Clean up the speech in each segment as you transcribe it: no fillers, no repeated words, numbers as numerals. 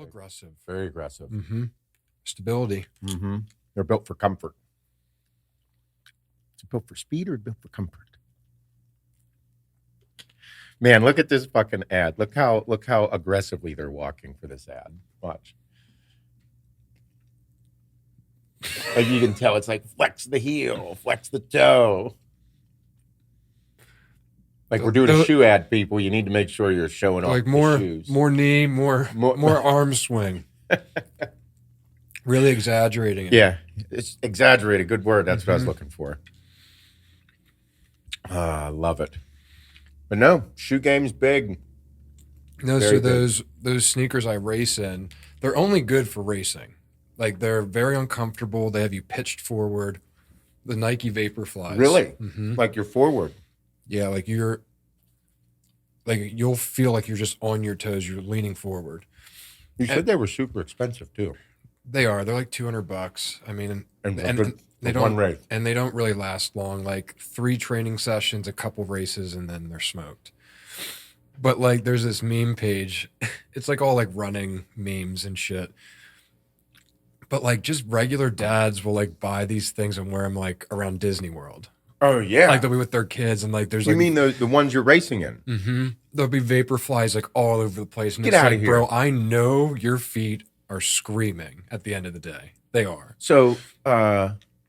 aggressive. Very aggressive. Mm-hmm. Stability. Mm-hmm. They're built for comfort. Is it built for speed or built for comfort? Man, look at this fucking ad. Look how aggressively they're walking for this ad. Watch. Like you can tell it's like flex the heel, flex the toe. Like we're doing a shoe ad, people. You need to make sure you're showing off like the shoes. More knee, more arm swing. Really exaggerating it. Yeah, it's exaggerated. Good word. That's what I was looking for. I love it. But no, shoe game's big. No, so those sneakers I race in, they're only good for racing. Like they're very uncomfortable. They have you pitched forward. The Nike Vaporflies. Really? Mm-hmm. Like you're forward. Yeah, you'll feel like you're just on your toes. You're leaning forward. You said they were super expensive too. They are. They're like $200. I mean, and they don't one race, and they don't really last long. Like 3 training sessions, a couple races, and then they're smoked. But like, there's this meme page. It's like all like running memes and shit. But like, just regular dads will like buy these things and wear them like around Disney World. Oh yeah, like they'll be with their kids and like there's. You mean the ones you're racing in? Mm-hmm. There'll be Vaporflies like all over the place. And Get out of here, bro! I know your feet are screaming at the end of the day. They are. So,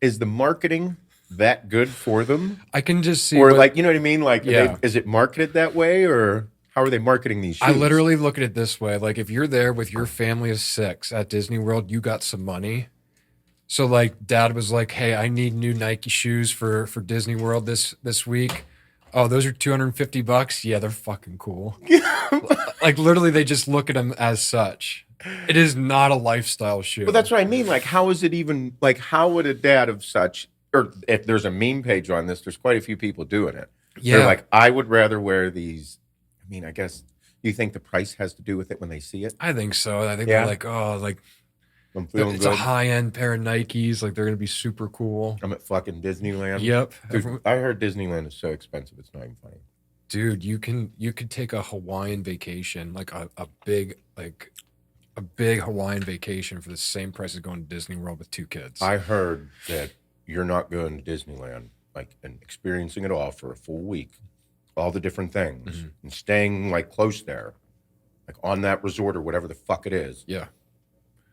is the marketing that good for them? I can just see, or like, you know what I mean? Like, yeah. Is it marketed that way, or how are they marketing these shoes? I literally look at it this way: like, if you're there with your family of 6 at Disney World, you got some money. So like dad was like, hey, I need new Nike shoes for Disney World this week. Oh, those are $250. Yeah, they're fucking cool. Like literally they just look at them as such. It is not a lifestyle shoe. Well, that's what I mean. Like, how is it even, like, how would a dad of such, or if there's a meme page on this, there's quite a few people doing it. Yeah. They're like, I would rather wear these. I mean, I guess, you think the price has to do with it when they see it? I think so. I think they're like, oh, like, I'm feeling it's good. a high-end pair of Nikes. Like, they're going to be super cool. I'm at fucking Disneyland. Yep. Dude, I heard Disneyland is so expensive, it's not even funny. Dude, you could take a Hawaiian vacation, like a big Hawaiian vacation for the same price as going to Disney World with 2 kids. I heard that you're not going to Disneyland, like, and experiencing it all for a full week, all the different things, and staying, like, close there, like, on that resort or whatever the fuck it is. Yeah.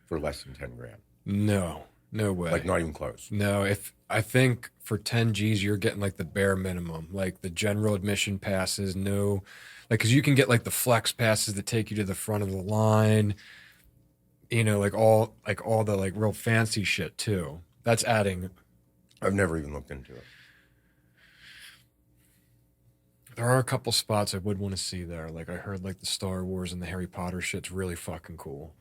For less than 10 grand. No way. Like, not even close. No, if I think for 10 G's, you're getting like the bare minimum, like the general admission passes, like, because you can get like the flex passes that take you to the front of the line, you know, like all the like real fancy shit too. That's adding. I've never even looked into it. There are a couple spots I would want to see there. Like I heard like the Star Wars and the Harry Potter shit's really fucking cool.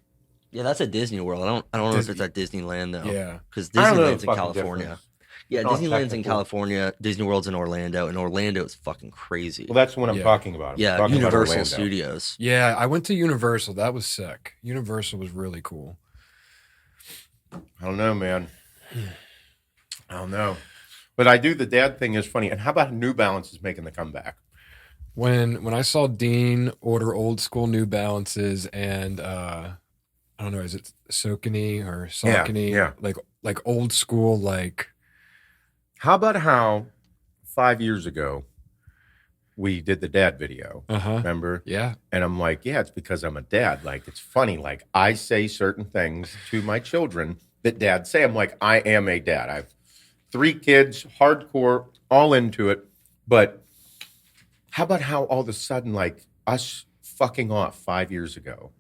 Yeah, that's at Disney World. I don't know if it's at Disneyland though. Yeah, because Disneyland's in California. Difference. Yeah, Disneyland's in California. Disney World's in Orlando, and Orlando is fucking crazy. Well, that's what I'm talking about. Yeah, Universal Studios. Yeah, I went to Universal. That was sick. Universal was really cool. I don't know, man. I don't know. But I do. The dad thing is funny. And how about New Balance is making the comeback? When I saw Dean order old school New Balances and I don't know, is it Saucony or Saucony? Yeah. Like old school, like. How about how 5 years ago we did the dad video? Remember? Yeah. And I'm like, yeah, it's because I'm a dad. Like, it's funny. Like, I say certain things to my children that dads say. I'm like, I am a dad. I have 3 kids, hardcore, all into it. But how about how all of a sudden, like, us fucking off 5 years ago,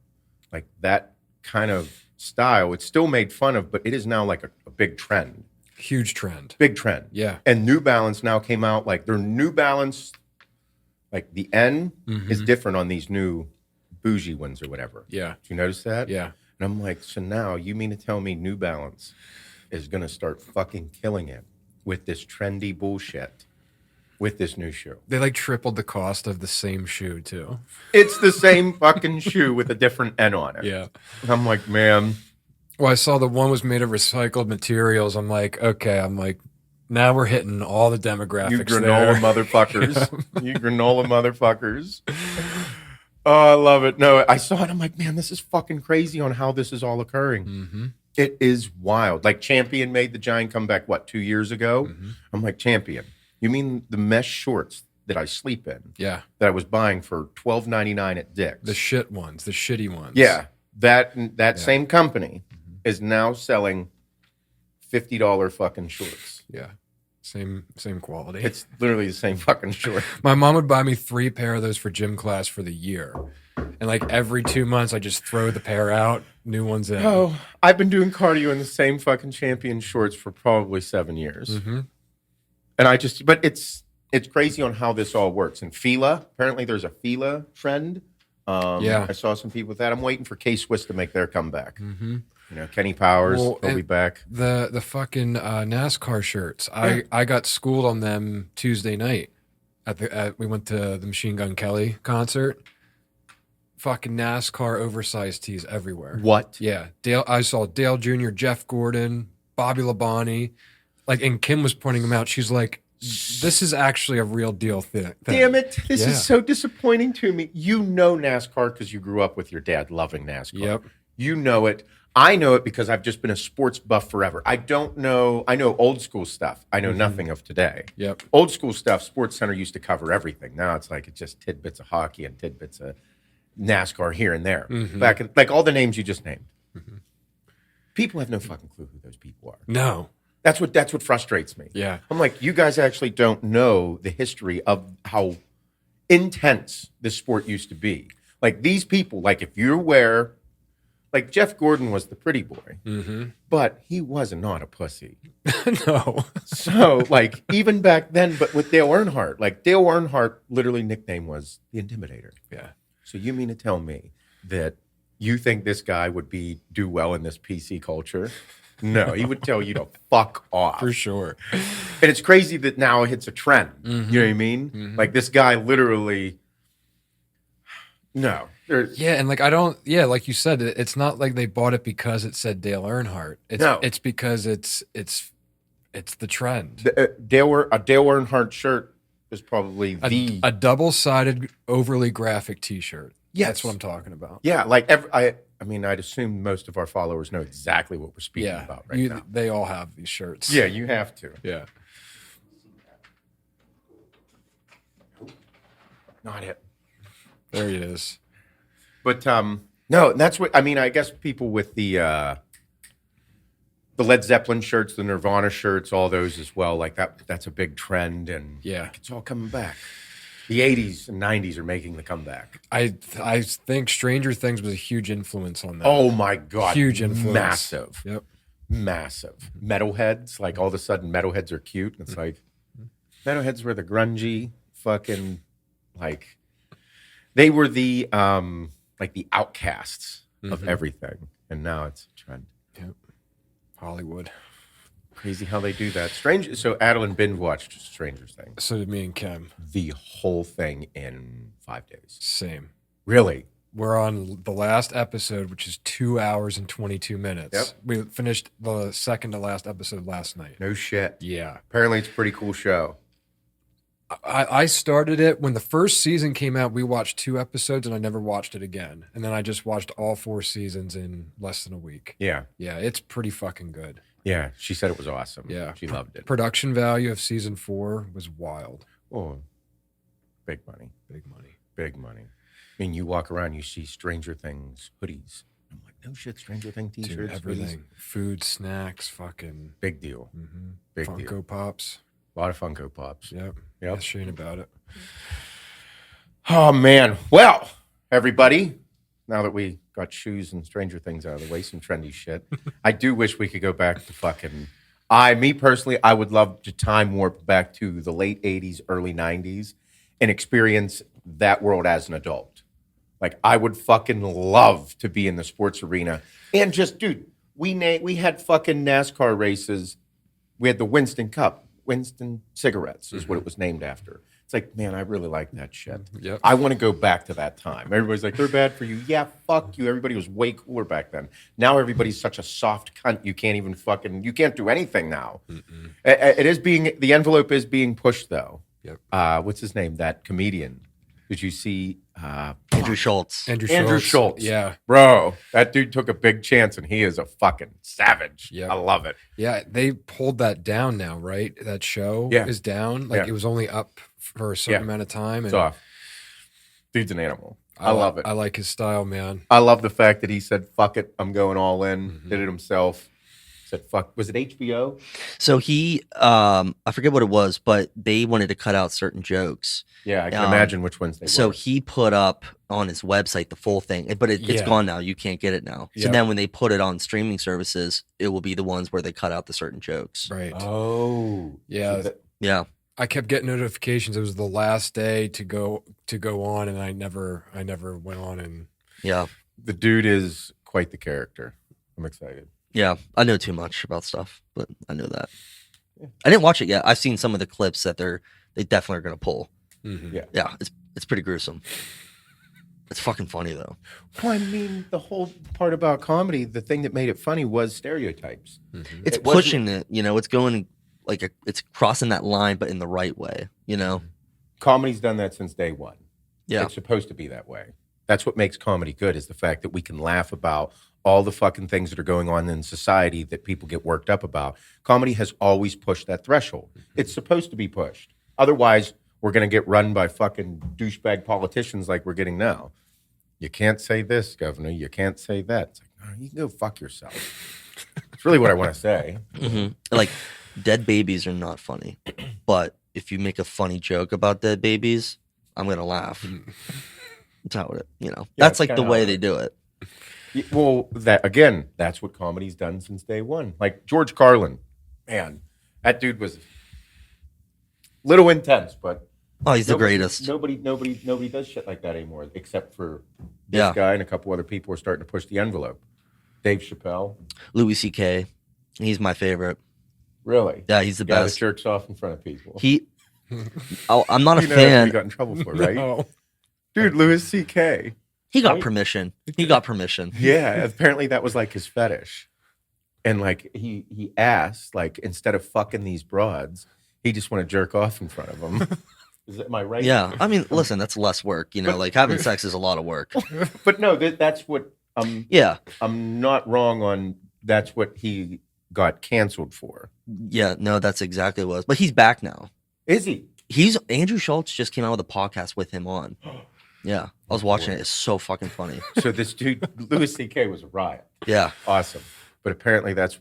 like that kind of style, it's still made fun of, but it is now like a big trend. Huge trend. Big trend. Yeah. And New Balance now came out, like their New Balance, like the N is different on these new bougie ones or whatever. Yeah. Did you notice that? Yeah. And I'm like, so now you mean to tell me New Balance is going to start fucking killing it with this trendy bullshit with this new shoe? They like tripled the cost of the same shoe too. It's the same fucking shoe with a different N on it. Yeah. And I'm like, man. Well, I saw the one was made of recycled materials. I'm like, okay. Now we're hitting all the demographics. You granola motherfuckers. You granola motherfuckers. Oh, I love it. No, I saw it. I'm like, man, this is fucking crazy on how this is all occurring. Mm-hmm. It is wild. Like Champion made the giant comeback, 2 years ago? Mm-hmm. I'm like, Champion, you mean the mesh shorts that I sleep in? Yeah. That I was buying for $12.99 at Dick's. The shit ones, the shitty ones. Yeah. That same company is now selling $50 fucking shorts. Yeah. Same quality. It's literally the same fucking short. My mom would buy me 3 pair of those for gym class for the year. And like every 2 months, I just throw the pair out, new ones in. Oh, I've been doing cardio in the same fucking Champion shorts for probably 7 years. Mm-hmm. And but it's crazy on how this all works. And Fila, apparently there's a Fila trend. Yeah. I saw some people with that. I'm waiting for K-Swiss to make their comeback. Mm-hmm. You know, Kenny Powers, he'll be back. The fucking NASCAR shirts. I got schooled on them Tuesday night. We went to the Machine Gun Kelly concert. Fucking NASCAR oversized tees everywhere. What? Yeah. I saw Dale Jr., Jeff Gordon, Bobby Labonte. Like, and Kim was pointing them out. She's like, this is actually a real deal thing. Damn it. This is so disappointing to me. You know NASCAR because you grew up with your dad loving NASCAR. Yep. You know it. I know it because I've just been a sports buff forever. I know old school stuff. I know nothing of today. Yep. Old school stuff, Sports Center used to cover everything. Now it's just tidbits of hockey and tidbits of NASCAR here and there. Back in, like all the names you just named. People have no fucking clue who those people are. No. That's what frustrates me. Yeah. I'm like, you guys actually don't know the history of how intense this sport used to be. Like these people, like if you're aware, like Jeff Gordon was the pretty boy, but he was not a pussy. No. So like even back then, but with Dale Earnhardt, like Dale Earnhardt literally nickname was the Intimidator. Yeah. So you mean to tell me that you think this guy would do well in this PC culture? No, he would tell you to fuck off. For sure. And it's crazy that now it's a trend. You know what I mean? Like this guy literally, no. Yeah, and like like you said, it's not like they bought it because it said Dale Earnhardt. It's because it's the trend. A Dale Earnhardt shirt is probably a double-sided, overly graphic T-shirt. Yes. That's what I'm talking about. Yeah, like I mean, I'd assume most of our followers know exactly what we're speaking about right now. They all have these shirts. Yeah, you have to. Yeah. Not it. There he is. But no, that's what I mean. I guess people with the Led Zeppelin shirts, the Nirvana shirts, all those as well. Like that's a big trend, and like, it's all coming back. The 80s and 90s are making the comeback. I think Stranger Things was a huge influence on that. Oh my God. Huge influence. Massive. Yep. Massive. Metalheads, like all of a sudden metalheads are cute. It's like metalheads were the grungy fucking like they were the like the outcasts of everything. And now it's a trend. Yep. Hollywood. Crazy how they do that. Strange. So Adeline binge watched Stranger Things. So did me and Kim. The whole thing in 5 days. Same. Really? We're on the last episode, which is 2 hours and 22 minutes. Yep. We finished the second to last episode last night. No shit. Yeah. Apparently it's a pretty cool show. I started it when the first season came out. We watched 2 episodes and I never watched it again. And then I just watched all 4 seasons in less than a week. Yeah. Yeah, it's pretty fucking good. Yeah, she said it was awesome. Yeah. She loved it. Production value of season 4 was wild. Oh, big money. Big money. Big money. I mean, you walk around, you see Stranger Things hoodies. I'm like, no shit, Stranger Things t-shirts, Dude, everything. hoodies. Food, snacks, fucking. Big deal. Big Funko deal. Pops. A lot of Funko Pops. Yep. Yep. Ask Shane about it. Oh, man. Well, everybody, now that we got shoes and Stranger Things out of the way, some trendy shit, I do wish we could go back to fucking... me personally, I would love to time warp back to the late 80s, early 90s and experience that world as an adult. Like, I would fucking love to be in the sports arena. And just, dude, we had fucking NASCAR races. We had the Winston Cup. Winston cigarettes is what it was named after. It's like, man, I really like that shit. Yep. I want to go back to that time. Everybody's like, they're bad for you. Yeah, fuck you. Everybody was way cooler back then. Now everybody's such a soft cunt. You can't even you can't do anything now. The envelope is being pushed though. Yep. What's his name? That comedian. Did you see Andrew Schultz. Andrew Schultz? Yeah. Bro, that dude took a big chance, and he is a fucking savage. Yep. I love it. Yeah, they pulled that down now, right? That show is down. Like it was only up for a certain amount of time. It's off. Dude's an animal. I love it. I like his style, man. I love the fact that he said, fuck it, I'm going all in. Did it himself. Said, fuck. Was it HBO? So he, I forget what it was, but they wanted to cut out certain jokes. Yeah, I can imagine which ones they were. So he put up on his website the full thing, but it's gone now. You can't get it now. So then when they put it on streaming services, it will be the ones where they cut out the certain jokes. Right. Oh. Yeah. Yeah. I kept getting notifications. It was the last day to go on, and I never went on. And the dude is quite the character. I'm excited. Yeah, I know too much about stuff, but I know that. Yeah. I didn't watch it yet. I've seen some of the clips that they definitely are going to pull. Mm-hmm. Yeah, it's pretty gruesome. It's fucking funny though. Well, I mean, the whole part about comedy, the thing that made it funny was stereotypes. Mm-hmm. It's pushing it. It's going it's crossing that line, but in the right way. Comedy's done that since day one. Yeah, it's supposed to be that way. That's what makes comedy good, is the fact that we can laugh about all the fucking things that are going on in society that people get worked up about. Comedy has always pushed that threshold. It's supposed to be pushed. Otherwise, we're going to get run by fucking douchebag politicians like we're getting now. You can't say this, Governor. You can't say that. It's like, oh, you can go fuck yourself. It's really what I want to say. Mm-hmm. Like, dead babies are not funny. But if you make a funny joke about dead babies, I'm going to laugh. That's how it, that's like the way they do it. Well, that's what comedy's done since day one. Like George Carlin, man, that dude was a little intense, but he's the greatest. Nobody does shit like that anymore, except for this guy and a couple other people are starting to push the envelope. Dave Chappelle, Louis C.K., he's my favorite. Really? Yeah, he's the best. That jerks off in front of people. I'm not a fan. You got in trouble for, right? No. Dude, Louis C.K. He got permission. Yeah, apparently that was like his fetish. And like he asked, like, instead of fucking these broads, he just want to jerk off in front of them. Am I right? Yeah. I mean, listen, that's less work. Like having sex is a lot of work. But no, that's what I'm not wrong on. That's what he got canceled for. Yeah, no, that's exactly what it was. But he's back now. Is he? Andrew Schultz just came out with a podcast with him on. Yeah, I was watching it. It's so fucking funny. So this dude, Louis C.K. was a riot. Yeah. Awesome. But apparently that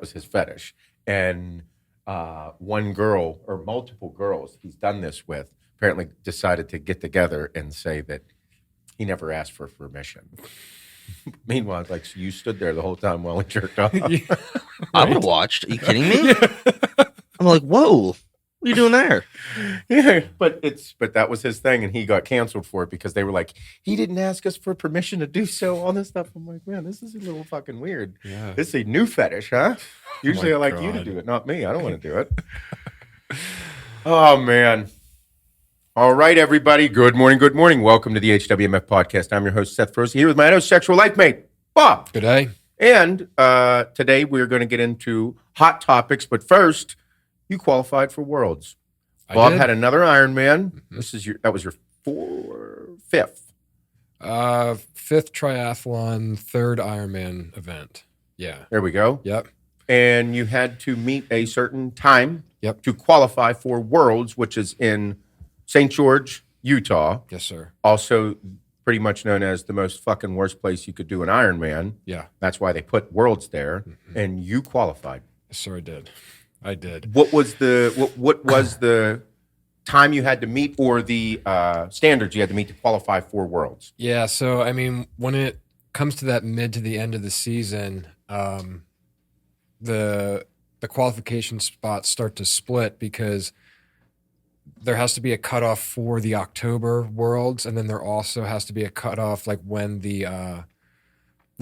was his fetish. And one girl or multiple girls he's done this with apparently decided to get together and say that he never asked for permission. Meanwhile, it's like, so you stood there the whole time while he jerked off. I would have watched. Are you kidding me? I'm like, whoa. What are you doing there? Yeah, but that was his thing, and he got canceled for it because they were like, he didn't ask us for permission to do so, all this stuff. I'm like, man, this is a little fucking weird. Yeah. This is a new fetish, huh? Usually I like God. you to do it, not me. I don't want to do it. Oh, man. All right, everybody. Good morning. Welcome to the HWMF Podcast. I'm your host, Seth Feroce, here with my heterosexual life mate, Bob. Good day. And today we're going to get into hot topics, but first, you qualified for Worlds. Bob had another Ironman. Mm-hmm. That was your fifth. Fifth triathlon, third Ironman event. Yeah. There we go. Yep. And you had to meet a certain time to qualify for Worlds, which is in St. George, Utah. Yes, sir. Also pretty much known as the most fucking worst place you could do an Ironman. Yeah. That's why they put Worlds there. Mm-hmm. And you qualified. Yes, sir, I did. What was the time you had to meet, or the standards you had to meet to qualify for Worlds? Yeah, so I mean, when it comes to that mid to the end of the season, the qualification spots start to split because there has to be a cutoff for the October Worlds, and then there also has to be a cutoff like when the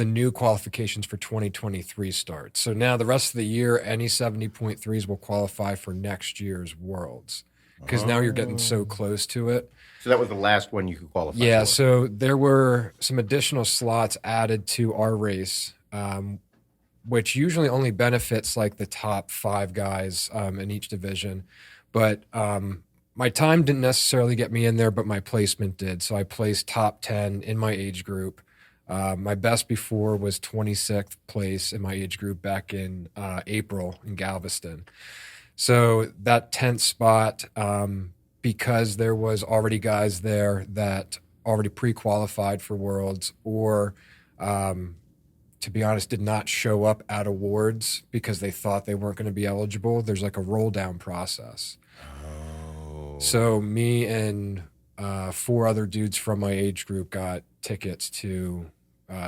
new qualifications for 2023 start. So now the rest of the year, any 70.3s will qualify for next year's Worlds because now you're getting so close to it. So that was the last one you could qualify Yeah, for. so there were some additional slots added to our race, which usually only benefits like the top 5 guys in each division. But my time didn't necessarily get me in there, but my placement did. So I placed top 10 in my age group. My best before was 26th place in my age group back in April in Galveston. So that 10th spot, because there was already guys there that already pre-qualified for Worlds or, to be honest, did not show up at awards because they thought they weren't going to be eligible. There's like a roll down process. Oh. So me and 4 other dudes from my age group got tickets to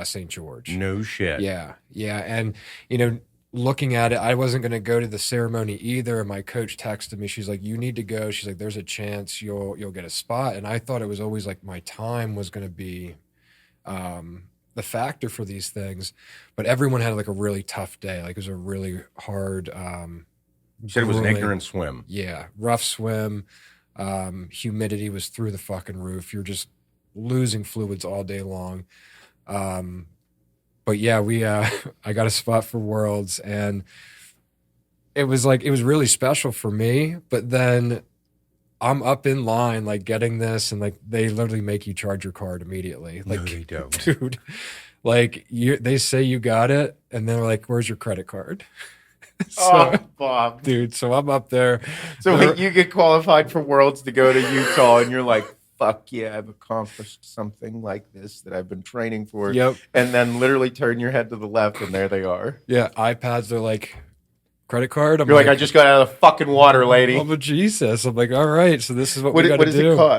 St. George. No shit. Yeah. Yeah. And, you know, looking at it, I wasn't going to go to the ceremony either. And my coach texted me. She's like, you need to go. She's like, there's a chance you'll get a spot. And I thought it was always like my time was going to be the factor for these things. But everyone had like a really tough day. Like it was a really hard. You said it was an ignorant swim. Yeah. Rough swim. Humidity was through the fucking roof. You're just losing fluids all day long. But yeah, I got a spot for Worlds, and it was really special for me. But then I'm up in line, like getting this, and like they literally make you charge your card immediately. Like, no, they don't, dude. Like they say you got it, and they're like, "Where's your credit card?" So, Bob, dude. So I'm up there. So you get qualified for Worlds to go to Utah, and you're like, fuck yeah, I've accomplished something like this that I've been training for. Yep. And then literally turn your head to the left, and there they are. Yeah, iPads, they're like, credit card? You're like, I just got out of the fucking water, lady. Oh, but Jesus. I'm like, all right, so this is what we got to do. What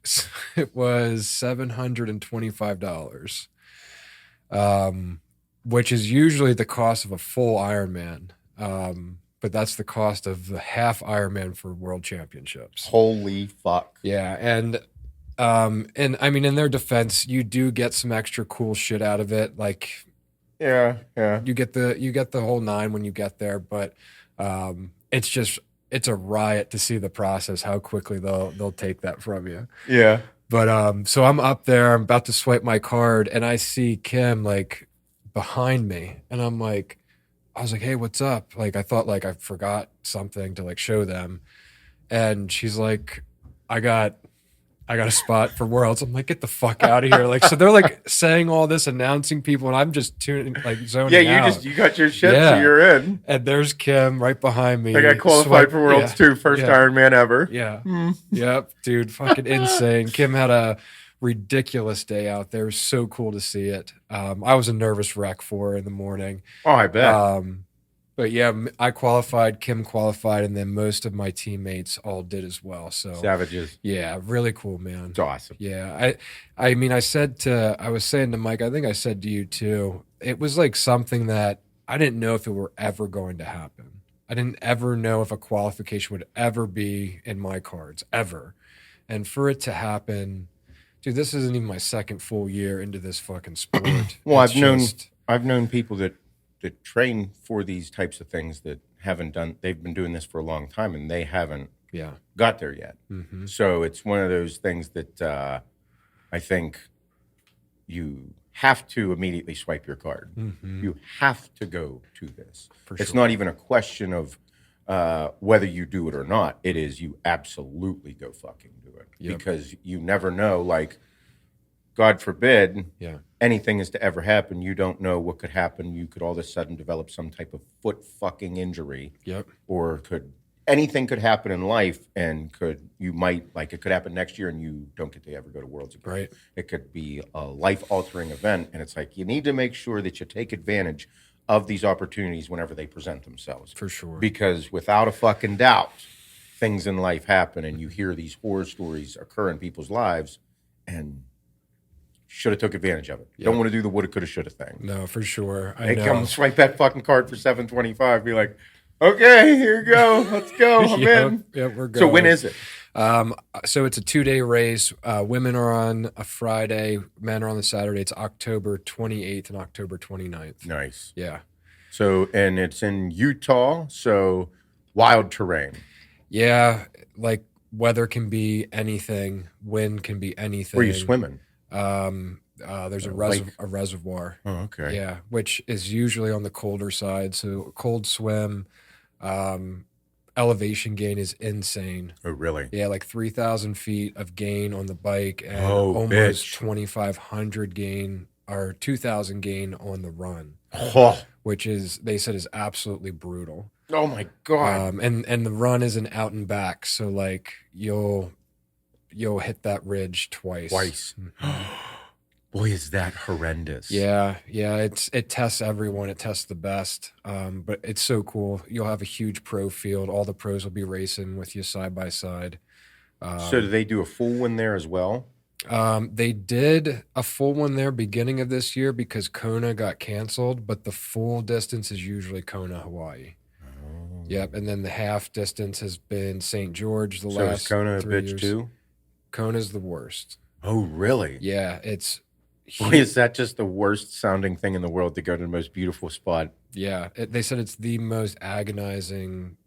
does it cost? It was $725, which is usually the cost of a full Ironman. But that's the cost of the half Ironman for World Championships. Holy fuck. Yeah, and I mean, in their defense, you do get some extra cool shit out of it. Like, yeah, you get the whole 9 when you get there, but it's a riot to see the process, how quickly they'll take that from you. Yeah. But so I'm up there, I'm about to swipe my card, and I see Kim like behind me, and I was like, hey, what's up? Like, I thought like I forgot something to like show them. And she's like, I got a spot for Worlds. I'm like, get the fuck out of here. Like, so they're like saying all this, announcing people, and I'm just zoning out. You got your shit, so you're in. And there's Kim right behind me. I got qualified for Worlds too. First Ironman ever. Yeah. Yep, dude, fucking insane. Kim had a ridiculous day out there. It was so cool to see it. I was a nervous wreck for her in the morning. Oh, I bet. But yeah, I qualified, Kim qualified, and then most of my teammates all did as well. So savages. Yeah, really cool, man. It's awesome. Yeah. I mean, I was saying to Mike, I think I said to you too, it was like something that I didn't know if it were ever going to happen. I didn't ever know if a qualification would ever be in my cards, ever. And for it to happen, dude, this isn't even my second full year into this fucking sport. Well, I've known people that train for these types of things that they've been doing this for a long time, and they haven't got there yet. Mm-hmm. So it's one of those things that I think you have to immediately swipe your card. Mm-hmm. You have to go to this. It's not even a question of whether you do it or not. It is you absolutely go fucking do it. Yep. Because you never know, like, God forbid, anything is to ever happen. You don't know what could happen. You could all of a sudden develop some type of foot fucking injury. Yep. Or anything could happen in life, and it could happen next year and you don't get to ever go to Worlds again. Right. It could be a life-altering event, and it's like you need to make sure that you take advantage of these opportunities whenever they present themselves. For sure. Because without a fucking doubt, things in life happen, and you hear these horror stories occur in people's lives, and should have took advantage of it. Yep. Don't want to do the woulda, coulda, shoulda thing. No, for sure. Come swipe that fucking card for $725. Be like, okay, here you go. Let's go. I'm in. Yep, we're going. So when is it? So it's a 2-day race. Women are on a Friday. Men are on the Saturday. It's October 28th and October 29th. Nice. Yeah. So, and it's in Utah. So wild terrain. Yeah. Like weather can be anything. Wind can be anything. Where are you swimming? There's a reservoir. Oh, okay. Yeah, which is usually on the colder side. So cold swim. elevation gain is insane. Oh, really? Yeah, like 3,000 feet of gain on the bike and Oh, almost bitch. 2,500 gain or 2,000 gain on the run, Oh, which they said is absolutely brutal. oh my God. And the run is an out and back, so like you'll hit that ridge twice. Boy, is that horrendous. Yeah, it tests everyone. It tests the best. But it's so cool. You'll have a huge pro field. All the pros will be racing with you side by side. So do they do a full one there as well? They did a full one there beginning of this year because Kona got canceled, but the full distance is usually Kona, Hawaii. Oh. Yep, and then the half distance has been St. George the So last is Kona a 3 bitch years. too? Kona's the worst. Oh, really? Yeah, it's Boy, is that just the worst sounding thing in the world to go to the most beautiful spot? yeah. They said it's the most agonizing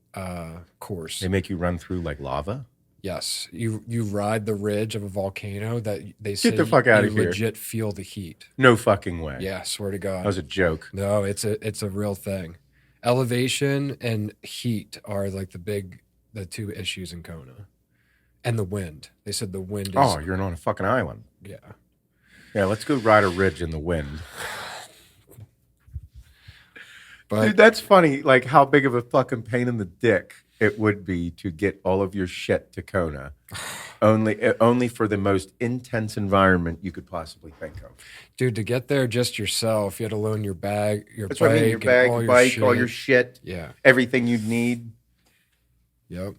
course. They make you run through like lava? Yes, you ride the ridge of a volcano that they say the fuck outta you here. legit feel the heat. No fucking way. Yeah, swear to God. That was a joke. No, it's a real thing. Elevation and heat are like the 2 issues in Kona, and the wind. They said the wind is. Oh, you're on a fucking island. Yeah. Yeah, let's go ride a ridge in the wind. But Dude, that's funny. Like how big of a fucking pain in the dick it would be to get all of your shit to Kona, only for the most intense environment you could possibly think of. dude, to get there just yourself, you had to loan your bag, your That's bike, what I mean. Your bag, and your bike, all your shit, Yeah. everything you need. Yep.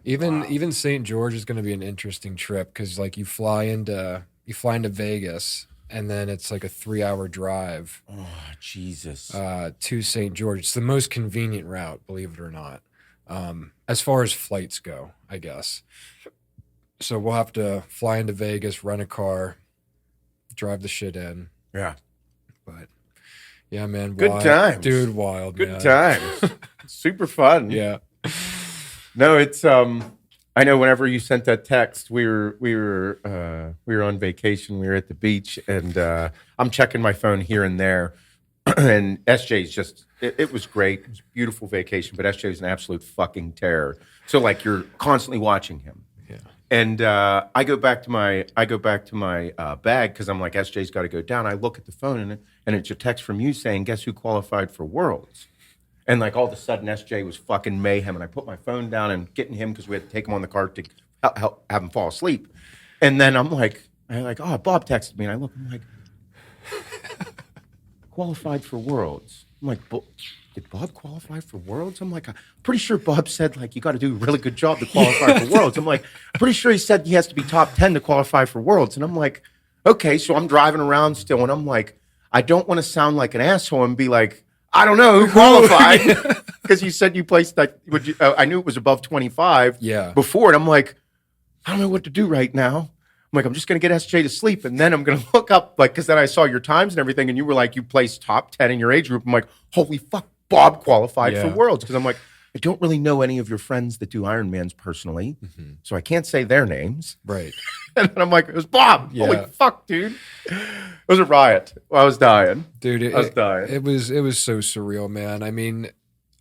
Even St. George is going to be an interesting trip because like you fly into Vegas and then it's like a 3-hour drive Oh, Jesus. to St. George. It's the most convenient route, believe it or not, as far as flights go, I guess. So we'll have to fly into Vegas, rent a car, drive the shit in. Yeah. But yeah, man, Good wild. times. Dude, wild, Good man. times. Super fun. Yeah. No, it's I know whenever you sent that text, we were on vacation, we were at the beach, and I'm checking my phone here and there, and SJ's just it was great. It was a beautiful vacation, but SJ's an absolute fucking terror. So like you're constantly watching him. Yeah. And I go back to my bag because I'm like, SJ's got to go down. I look at the phone and it's a text from you saying, guess who qualified for Worlds? And like all of a sudden, SJ was fucking mayhem. And I put my phone down and getting him because we had to take him on the car to help have him fall asleep. And then I'm like, oh, Bob texted me. And I look, I'm like, qualified for Worlds. I'm like, did Bob qualify for Worlds? I'm like, I'm pretty sure Bob said, like, you got to do a really good job to qualify for Worlds. I'm like, I'm pretty sure he said he has to be top 10 to qualify for Worlds. And I'm like, okay. So I'm driving around still. And I'm like, I don't want to sound like an asshole and be like, I don't know who qualified. Because you said you placed that. I knew it was above 25 before. And I'm like, I don't know what to do right now. I'm like, I'm just going to get SJ to sleep. And then I'm going to look up, like, because then I saw your times and everything. And you were like, you placed top 10 in your age group. I'm like, holy fuck, Bob qualified for Worlds. Because I'm like, I don't really know any of your friends that do Ironmans personally. Mm-hmm. So I can't say their names. Right. And then I'm like, it was Bob. Yeah. Holy fuck, dude. It was a riot. I was dying. Dude, I was dying. It was so surreal, man. I mean,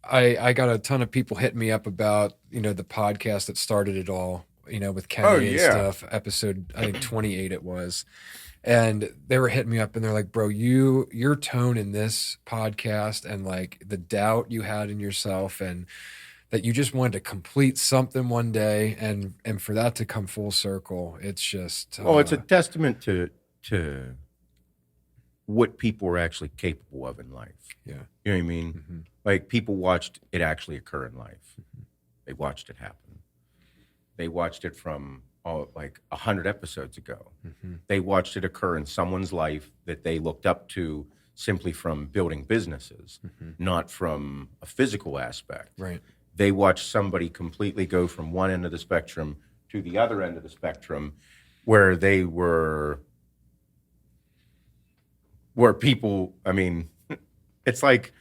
I got a ton of people hitting me up about, the podcast that started it all, with Kenny and stuff, episode, I think 28 it was. And they were hitting me up and they're like, bro, your tone in this podcast and like the doubt you had in yourself and that you just wanted to complete something one day and for that to come full circle, it's just it's a testament to what people are actually capable of in life. Yeah. You know what I mean? Mm-hmm. Like people watched it actually occur in life. Mm-hmm. They watched it happen. They watched it from 100 episodes ago. Mm-hmm. They watched it occur in someone's life that they looked up to simply from building businesses, not from a physical aspect. Right. They watched somebody completely go from one end of the spectrum to the other end of the spectrum where they where people, I mean, it's like,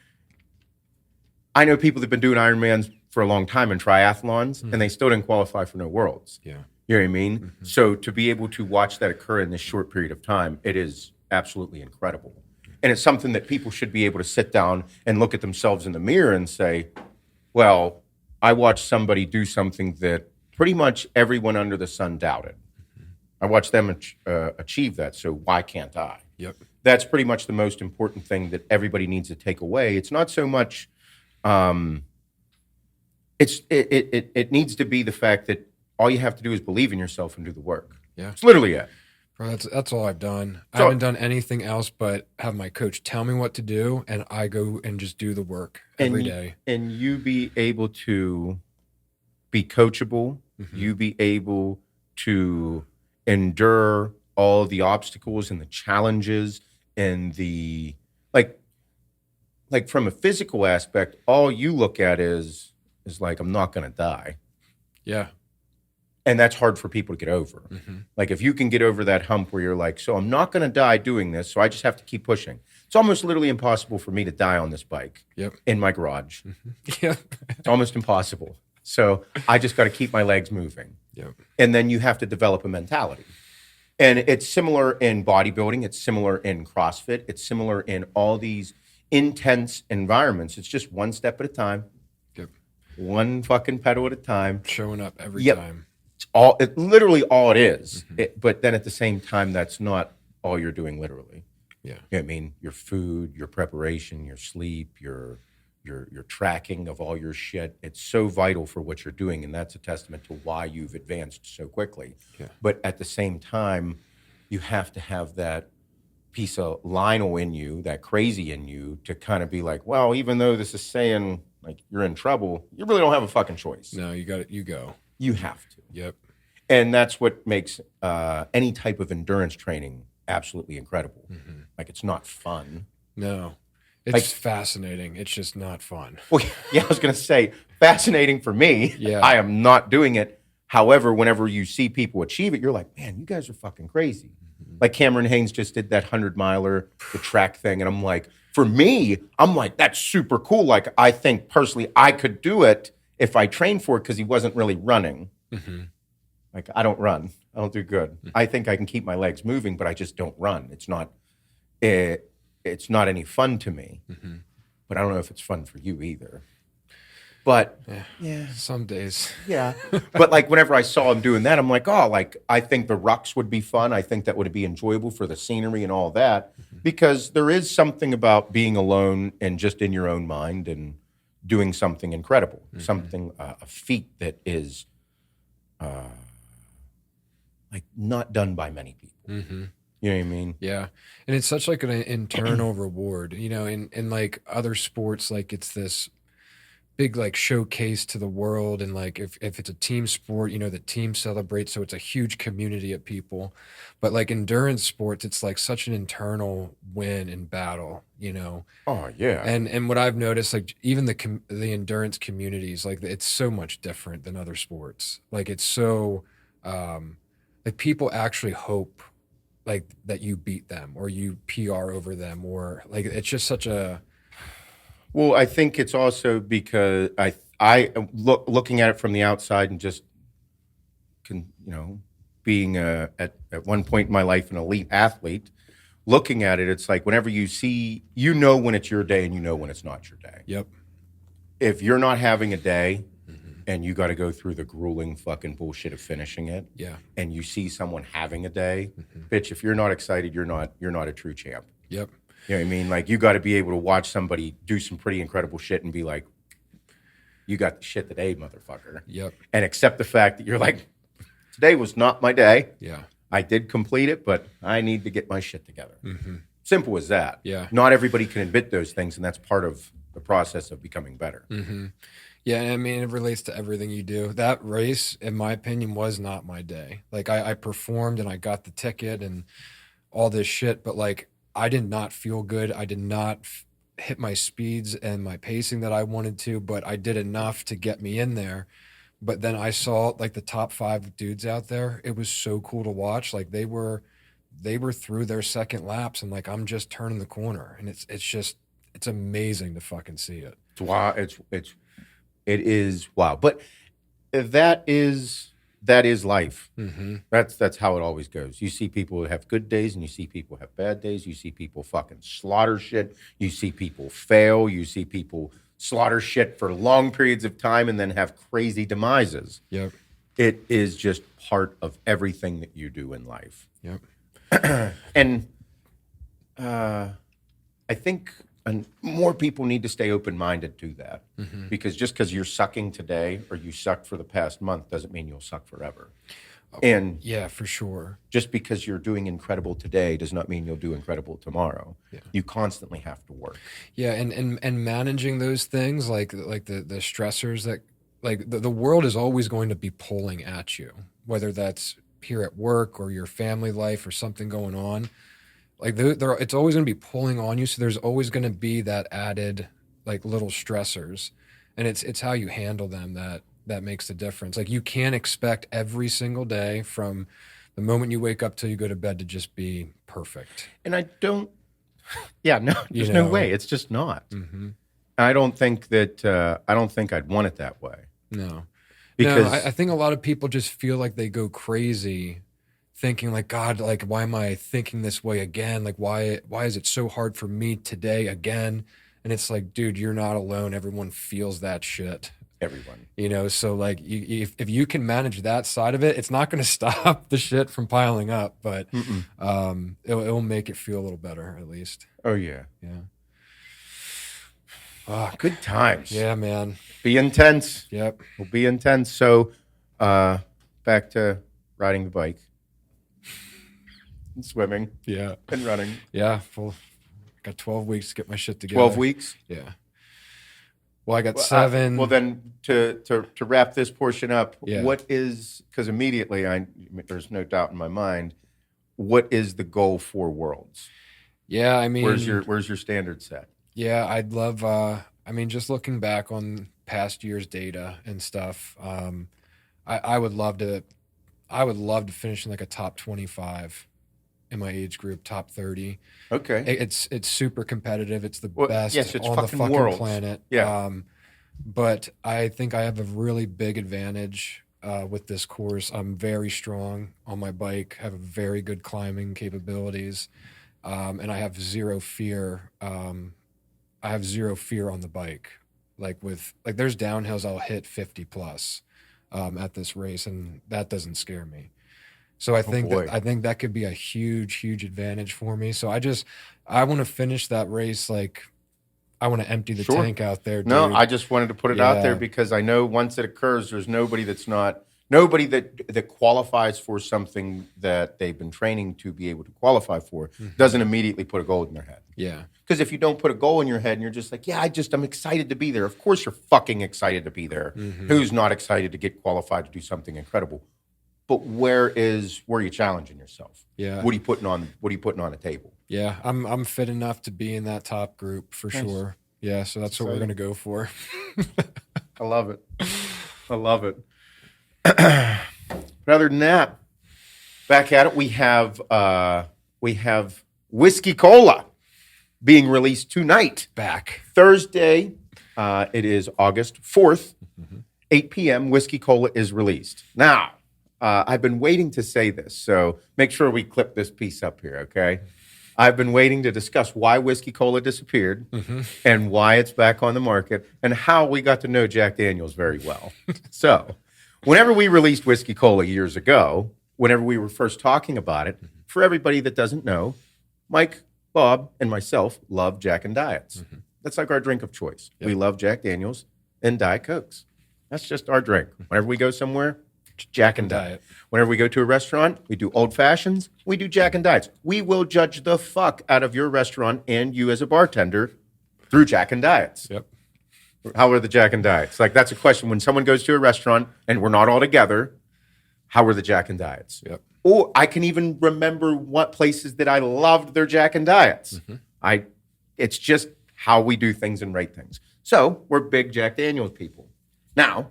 I know people that have been doing Ironmans for a long time and triathlons, and they still didn't qualify for no Worlds. Yeah. You know what I mean? Mm-hmm. So to be able to watch that occur in this short period of time, it is absolutely incredible. And it's something that people should be able to sit down and look at themselves in the mirror and say, well, I watched somebody do something that pretty much everyone under the sun doubted. I watched them achieve that, so why can't I? Yep. That's pretty much the most important thing that everybody needs to take away. It's not so much. It needs to be the fact that all you have to do is believe in yourself and do the work. Yeah. It's literally it. Bro, that's all I've done. I So- haven't done anything else but have my coach tell me what to do, and I go and just do the work every day. And you be able to be coachable. Mhm. You be able to endure all the obstacles and the challenges and the like from a physical aspect, all you look at is like, I'm not going to die. Yeah. And that's hard for people to get over. Mm-hmm. Like if you can get over that hump where you're like, so I'm not going to die doing this, so I just have to keep pushing. It's almost literally impossible for me to die on this bike Yep. in my garage. Mm-hmm. Yeah. It's almost impossible. So I just got to keep my legs moving. Yep. And then you have to develop a mentality. And it's similar in bodybuilding. It's similar in CrossFit. It's similar in all these intense environments. It's just one step at a time. Yep. One fucking pedal at a time. Showing up every Yep. time. It's literally all it is. Mm-hmm. But then at the same time, that's not all you're doing literally. Yeah. You know what I mean? Your food, your preparation, your sleep, your tracking of all your shit. It's so vital for what you're doing, and that's a testament to why you've advanced so quickly. Yeah. But at the same time, you have to have that piece of Lionel in you, that crazy in you, to kind of be like, well, even though this is saying like you're in trouble, you really don't have a fucking choice. No, you got it. You go. You have to. Yep. And that's what makes any type of endurance training absolutely incredible. Mm-hmm. Like it's not fun. No. It's Like- fascinating. It's just not fun. Well, yeah, I was going to say fascinating for me. Yeah. I am not doing it. However, whenever you see people achieve it, you're like, man, you guys are fucking crazy. Mm-hmm. Like Cameron Haynes just did that 100-miler, the track thing. And I'm like, for me, I'm like, that's super cool. Like, I think personally I could do it if I trained for it because he wasn't really running. Mm-hmm. Like, I don't run. I don't do good. I think I can keep my legs moving, but I just don't run. It's not any fun to me. Mm-hmm. But I don't know if it's fun for you either. But Yeah. Some days. yeah. But like whenever I saw him doing that, I'm like, oh, like I think the rucks would be fun. I think that would be enjoyable for the scenery and all that. Because there is something about being alone and just in your own mind and doing something incredible, something, a feat that is like not done by many people. Mm-hmm. You know what I mean? Yeah. And it's such like an internal reward, you know, in like other sports, like it's this big like showcase to the world. And like if it's a team sport, you know, the team celebrates. So it's a huge community of people. But like endurance sports, it's like such an internal win in battle, you know. Oh, yeah. And what I've noticed, like even the endurance communities, like it's so much different than other sports. Like it's so like people actually hope like that you beat them or you PR over them, or like it's just such a Well, I think it's also because I looking at it from the outside and just being at one point in my life an elite athlete, looking at it, it's like whenever you see, you know when it's your day and you know when it's not your day. Yep. If you're not having a day and you got to go through the grueling fucking bullshit of finishing it, Yeah. and you see someone having a day, bitch, if you're not excited, you're not a true champ. Yep. You know what I mean? Like, you got to be able to watch somebody do some pretty incredible shit and be like, you got the shit today, motherfucker. Yep. And accept the fact that you're like, today was not my day. Yeah. I did complete it, but I need to get my shit together. Mm-hmm. Simple as that. Yeah. Not everybody can admit those things, and that's part of the process of becoming better. Mm-hmm. Yeah, and I mean, it relates to everything you do. That race, in my opinion, was not my day. Like, I performed and I got the ticket and all this shit, but like, I did not feel good. I did not hit my speeds and my pacing that I wanted to, but I did enough to get me in there. But then I saw like the top 5 dudes out there. It was so cool to watch. Like they were through their second laps and like I'm just turning the corner, and it's amazing to fucking see it. It's wow. It is wow. But that is life. Mm-hmm. That's how it always goes. You see people have good days and you see people have bad days. You see people fucking slaughter shit. You see people fail. You see people slaughter shit for long periods of time and then have crazy demises. Yep. It is just part of everything that you do in life. Yep. And I think more people need to stay open-minded to that, because just because you're sucking today or you sucked for the past month doesn't mean you'll suck forever. And yeah, for sure. Just because you're doing incredible today does not mean you'll do incredible tomorrow. Yeah. You constantly have to work. Yeah, and managing those things like the stressors that like the world is always going to be pulling at you, whether that's here at work or your family life or something going on. Like it's always going to be pulling on you, so there's always going to be that added like little stressors, and it's how you handle them that makes the difference. Like you can't expect every single day from the moment you wake up till you go to bed to just be perfect. And I don't, there's no way. It's just not. Mm-hmm. I don't think I'd want it that way. No. Because I think a lot of people just feel like they go crazy thinking like, God, like, why am I thinking this way again? Like, why is it so hard for me today again? And it's like, dude, you're not alone. Everyone feels that shit. Everyone. So like if you can manage that side of it, it's not going to stop the shit from piling up, but it'll make it feel a little better at least. Oh yeah. Yeah. Oh, good times. Yeah, man. Be intense. Yep. We'll be intense. So back to riding the bike and swimming. Yeah. And running. Yeah. Got 12 weeks to get my shit together. 12 weeks? Yeah. Well, I got 7. Well, then to wrap this portion up, yeah. What is, because immediately there's no doubt in my mind, what is the goal for Worlds? Yeah, I mean, where's your standard set? Yeah, I'd love. Just looking back on past year's data and stuff, I would love to. I would love to finish in like a top 25 in my age group, top 30. Okay. It's super competitive. It's the best on the fucking Worlds. planet. Yeah. But I think I have a really big advantage with this course. I'm very strong on my bike, have very good climbing capabilities, and I have zero fear. I have zero fear on the bike. There's downhills I'll hit 50 plus at this race, and that doesn't scare me. So I think that could be a huge advantage for me. So I want to finish that race. Like I want to empty the tank out there. Dude. No, I just wanted to put it out there because I know once it occurs, there's nobody that qualifies for something that they've been training to be able to qualify for doesn't immediately put a goal in their head. Yeah. Because if you don't put a goal in your head and you're just like, I'm excited to be there. Of course you're fucking excited to be there. Mm-hmm. Who's not excited to get qualified to do something incredible? But where are you challenging yourself? Yeah. What are you putting on the table? Yeah. I'm fit enough to be in that top group for sure. Yeah. So that's what we're going to go for. I love it. But other than that, back at it, we have Whiskey Cola being released tonight. Back Thursday. It is August 4th, 8 p.m. Whiskey Cola is released. Now, I've been waiting to say this, so make sure we clip this piece up here, okay? I've been waiting to discuss why Whiskey Cola disappeared and why it's back on the market and how we got to know Jack Daniels very well. So, whenever we released Whiskey Cola years ago, whenever we were first talking about it, for everybody that doesn't know, Mike, Bob, and myself love Jack and Diets. That's like our drink of choice. Yep. We love Jack Daniels and Diet Cokes. That's just our drink. Whenever we go somewhere, Jack and Diet. Whenever we go to a restaurant, we do old fashions, we do Jack and Diets. We will judge the fuck out of your restaurant and you as a bartender through Jack and Diets. Yep. How are the Jack and Diets? Like, that's a question. When someone goes to a restaurant and we're not all together, how are the Jack and Diets? Yep. Or I can even remember what places that I loved their Jack and Diets. It's just how we do things and rate things. So we're big Jack Daniels people. Now,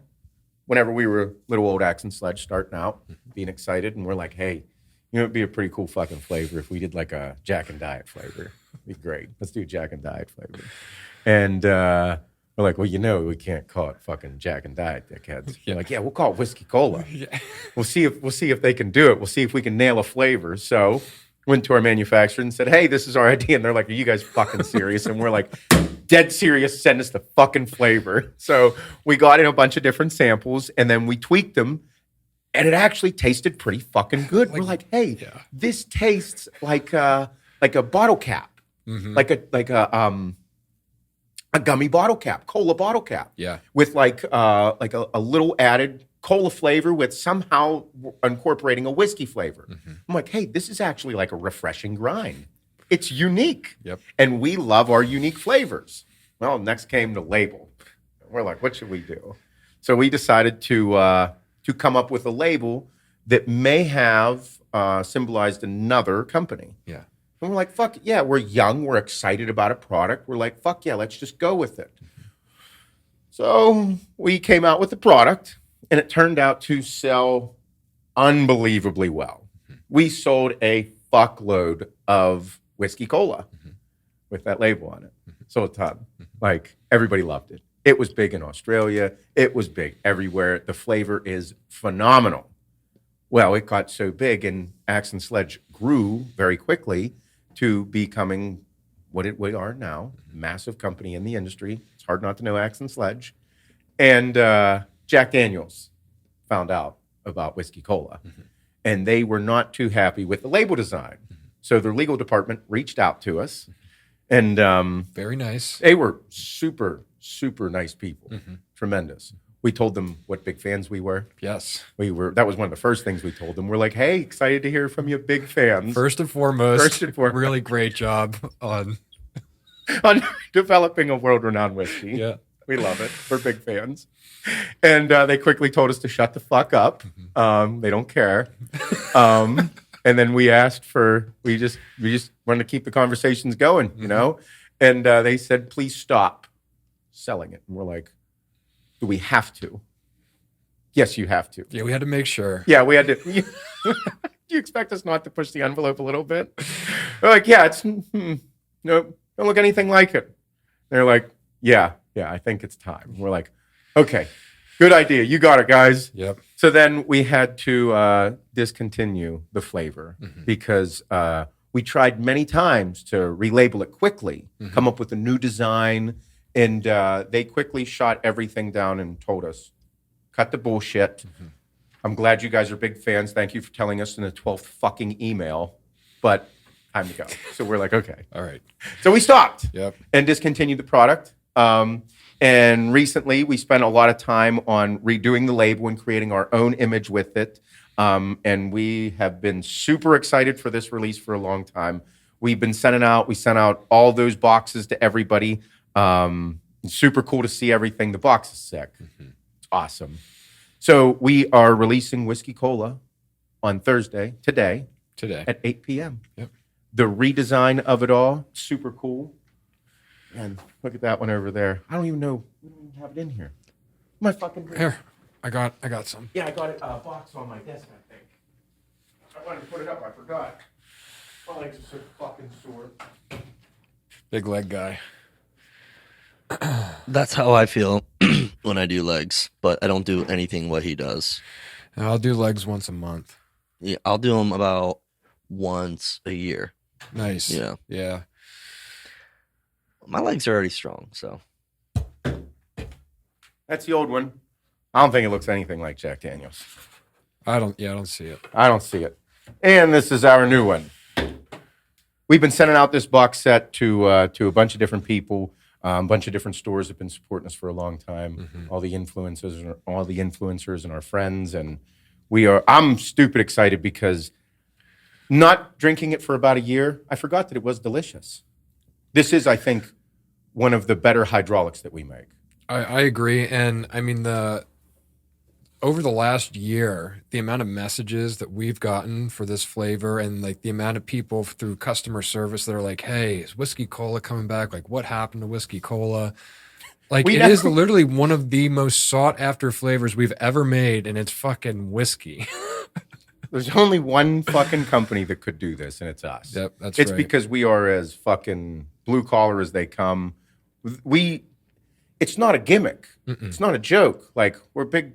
whenever we were little old Axe and Sledge starting out, being excited, and we're like, hey, it'd be a pretty cool fucking flavor if we did like a Jack and Diet flavor. It'd be great. Let's do Jack and Diet flavor. And we're like, well, we can't call it fucking Jack and Diet, dickheads. We're like, we'll call it Whiskey Cola. We'll see if they can do it. We'll see if we can nail a flavor. So went to our manufacturer and said, hey, this is our idea. And they're like, are you guys fucking serious? And we're like, dead serious, send us the fucking flavor. So we got in a bunch of different samples and then we tweaked them and it actually tasted pretty fucking good. We're like, hey, this tastes like a bottle cap, like a gummy bottle cap, cola bottle cap, with like a little added cola flavor with somehow incorporating a whiskey flavor. I'm like, hey, this is actually like a refreshing grind. It's unique. And we love our unique flavors. Well, next came the label. We're like, what should we do? So we decided to come up with a label that may have symbolized another company. And we're like, fuck yeah, we're young, we're excited about a product. We're like, fuck yeah, let's just go with it. So we came out with the product, and it turned out to sell unbelievably well. We sold a fuckload of whiskey cola with that label on it. So a ton. Like, everybody loved it. It was big in Australia. It was big everywhere. The flavor is phenomenal. Well, it got so big, and Axe and Sledge grew very quickly to becoming what we are now, massive company in the industry. It's hard not to know Axe and Sledge. And Jack Daniels found out about whiskey cola, and they were not too happy with the label design. So their legal department reached out to us, and very nice. They were super, super nice people, tremendous. We told them what big fans we were. Yes. We were. That was one of the first things we told them. We're like, hey, excited to hear from you, big fans. First and foremost, really great job on developing a world-renowned whiskey. Yeah. We love it. We're big fans. And they quickly told us to shut the fuck up. They don't care. And then we asked we just wanted to keep the conversations going, you know? And they said, please stop selling it. And we're like, do we have to? Yes, you have to. Yeah, we had to make sure. Yeah, we had to. Do you expect us not to push the envelope a little bit? We're like, yeah, it's, no, don't look anything like it. They're like, yeah, I think it's time. We're like, okay, good idea. You got it, guys. Yep. So then we had to discontinue the flavor because we tried many times to relabel it quickly, come up with a new design, and they quickly shot everything down and told us, cut the bullshit. I'm glad you guys are big fans. Thank you for telling us in the 12th fucking email, but time to go. So we're like, okay. All right. So we stopped and discontinued the product. And recently we spent a lot of time on redoing the label and creating our own image with it. And we have been super excited for this release for a long time. We sent out all those boxes to everybody. It's super cool to see everything. The box is sick. It's awesome. So we are releasing Whiskey Cola on Thursday, today at 8 p.m. Yep. The redesign of it all, super cool. And look at that one over there. I don't even know. We don't even have it in here. My fucking here. I got some. Yeah, I got a box on my desk, I think. I wanted to put it up. I forgot. My legs are so fucking sore. Big leg guy. That's how I feel when I do legs, but I don't do anything what he does. And I'll do legs once a month. Yeah, I'll do them about once a year. Nice. Yeah. My legs are already strong, so. That's the old one. I don't think it looks anything like Jack Daniels. I don't see it. I don't see it. And this is our new one. We've been sending out this box set to a bunch of different people. A bunch of different stores have been supporting us for a long time. All the influencers and our friends, and I'm stupid excited because not drinking it for about a year, I forgot that it was delicious. This is, I think, one of the better hydraulics that we make. I agree, and I mean over the last year, the amount of messages that we've gotten for this flavor and like the amount of people through customer service that are like, hey, is Whiskey Cola coming back? Like, what happened to Whiskey Cola? Like, it is literally one of the most sought after flavors we've ever made, and it's fucking whiskey. There's only one fucking company that could do this, and it's us. Yep, that's It's right. because we are as fucking blue collar as they come. It's not a gimmick. It's not a joke. Like, we're big.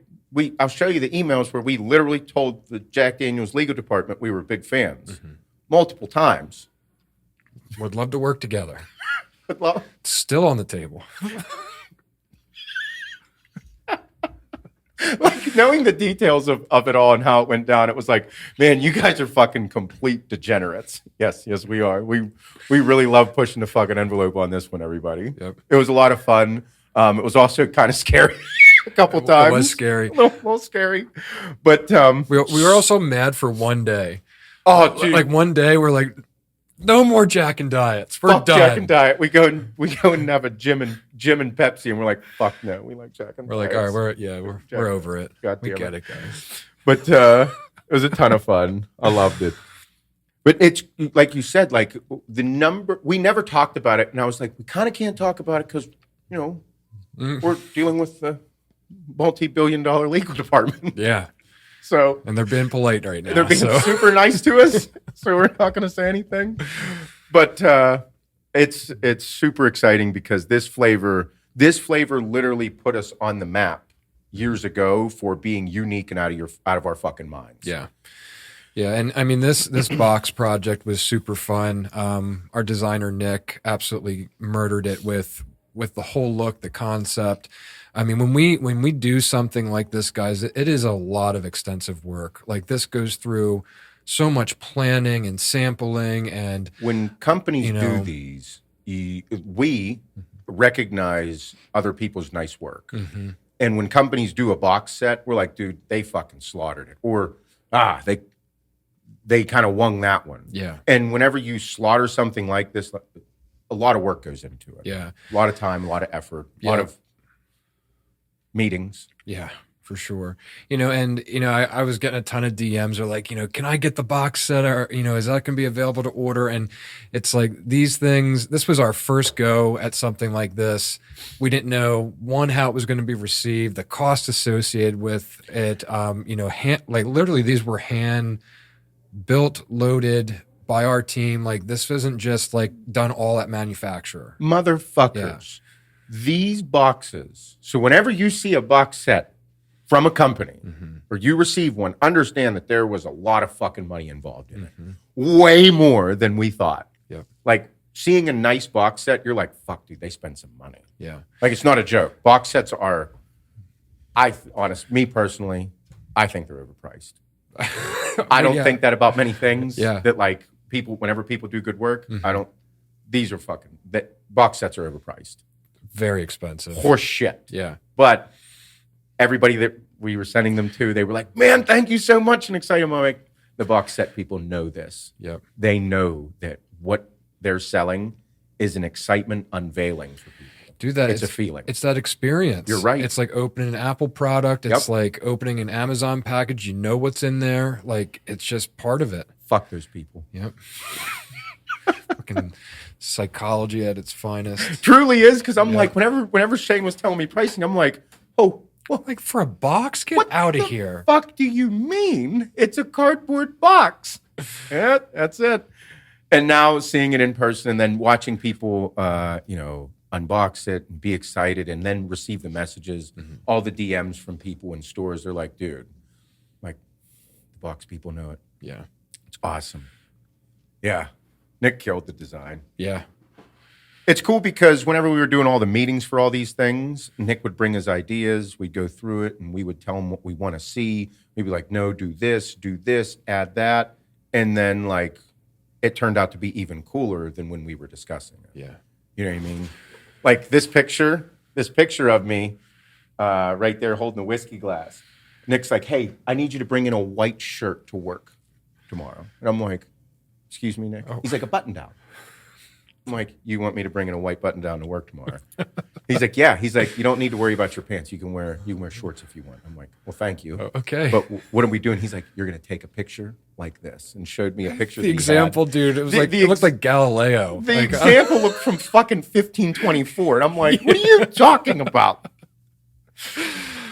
I'll show you the emails where we literally told the Jack Daniels legal department we were big fans multiple times. Would love to work together. It's still on the table. Like knowing the details of it all and how it went down, it was like, man, you guys are fucking complete degenerates. Yes, we are. We really love pushing the fucking envelope on this one, everybody. Yep. It was a lot of fun. It was also kind of scary a couple times. It was scary. A little scary. But we were also mad for one day. Oh, dude. Like one day we're like, no more Jack and Diets. We're fuck done. Jack and Diet. We go and have a Jim and Pepsi, and we're like, fuck no, we like Jack and Diet. We're like, all right, we're over it. God we damn get it, guys. But it was a ton of fun. I loved it. But it's like you said, like the number, we never talked about it, and I was like, we kind of can't talk about it because we're dealing with the multi-billion-dollar legal department. Yeah. So and they're being polite right now. They're being super nice to us, so we're not going to say anything. But it's super exciting because this flavor literally put us on the map years ago for being unique and out of our fucking minds. Yeah. Yeah, and I mean this box project was super fun. Our designer Nick absolutely murdered it with the whole look, the concept. I mean, when we do something like this, guys, it is a lot of extensive work. Like this goes through so much planning and sampling, and when companies do these, we recognize other people's nice work. Mm-hmm. And when companies do a box set, we're like, dude, they fucking slaughtered it, or they kind of won that one. Yeah. And whenever you slaughter something like this, a lot of work goes into it. Yeah. A lot of time, a lot of effort, a lot of meetings. Yeah, for sure. I was getting a ton of DMs are like, can I get the box set, or, is that going to be available to order? And it's like these things, this was our first go at something like this. We didn't know, one, how it was going to be received, the cost associated with it. Literally these were hand built, loaded by our team. Like this isn't just like done all at manufacturer. Motherfuckers. Yeah. These boxes, so whenever you see a box set from a company or you receive one, understand that there was a lot of fucking money involved in it. Way more than we thought. Yep. Like seeing a nice box set, you're like, fuck, dude, they spend some money. Yeah. Like it's not a joke. Box sets are, me personally, I think they're overpriced. I don't think that about many things. Yeah. That like people, whenever people do good work, box sets are overpriced. Very expensive. Horse shit. Yeah. But everybody that we were sending them to, they were like, man, thank you so much. And excited. I'm like, the box set people know this. Yep. They know that what they're selling is an excitement unveiling for people. Dude, it's a feeling. It's that experience. You're right. It's like opening an Apple product. It's like opening an Amazon package. You know what's in there. Like it's just part of it. Fuck those people. Yep. Fucking psychology at its finest. Truly is, because I'm like, whenever Shane was telling me pricing, I'm like, oh, well, like for a box? Get out of here. Fuck do you mean? It's a cardboard box. Yeah, that's it. And now seeing it in person and then watching people, unbox it and be excited and then receive the messages, all the DMs from people in stores, they're like, dude, like the box people know it. Yeah. It's awesome. Yeah. Nick killed the design. Yeah. It's cool because whenever we were doing all the meetings for all these things, Nick would bring his ideas, we'd go through it, and we would tell him what we want to see. We'd be like, no, do this, add that. And then, like, it turned out to be even cooler than when we were discussing it. Yeah. You know what I mean? Like, this picture of me right there holding the whiskey glass. Nick's like, hey, I need you to bring in a white shirt to work tomorrow. And I'm like, excuse me, Nick? Oh. He's like, a button down. I'm like, you want me to bring in a white button down to work tomorrow? He's like, yeah. He's like, you don't need to worry about your pants. You can wear shorts if you want. I'm like, well, thank you. Oh, okay. But what are we doing? He's like, you're going to take a picture like this, and showed me a picture. The example, dude. It was it looked like Galileo. The example looked from fucking 1524, and I'm like, what are you talking about?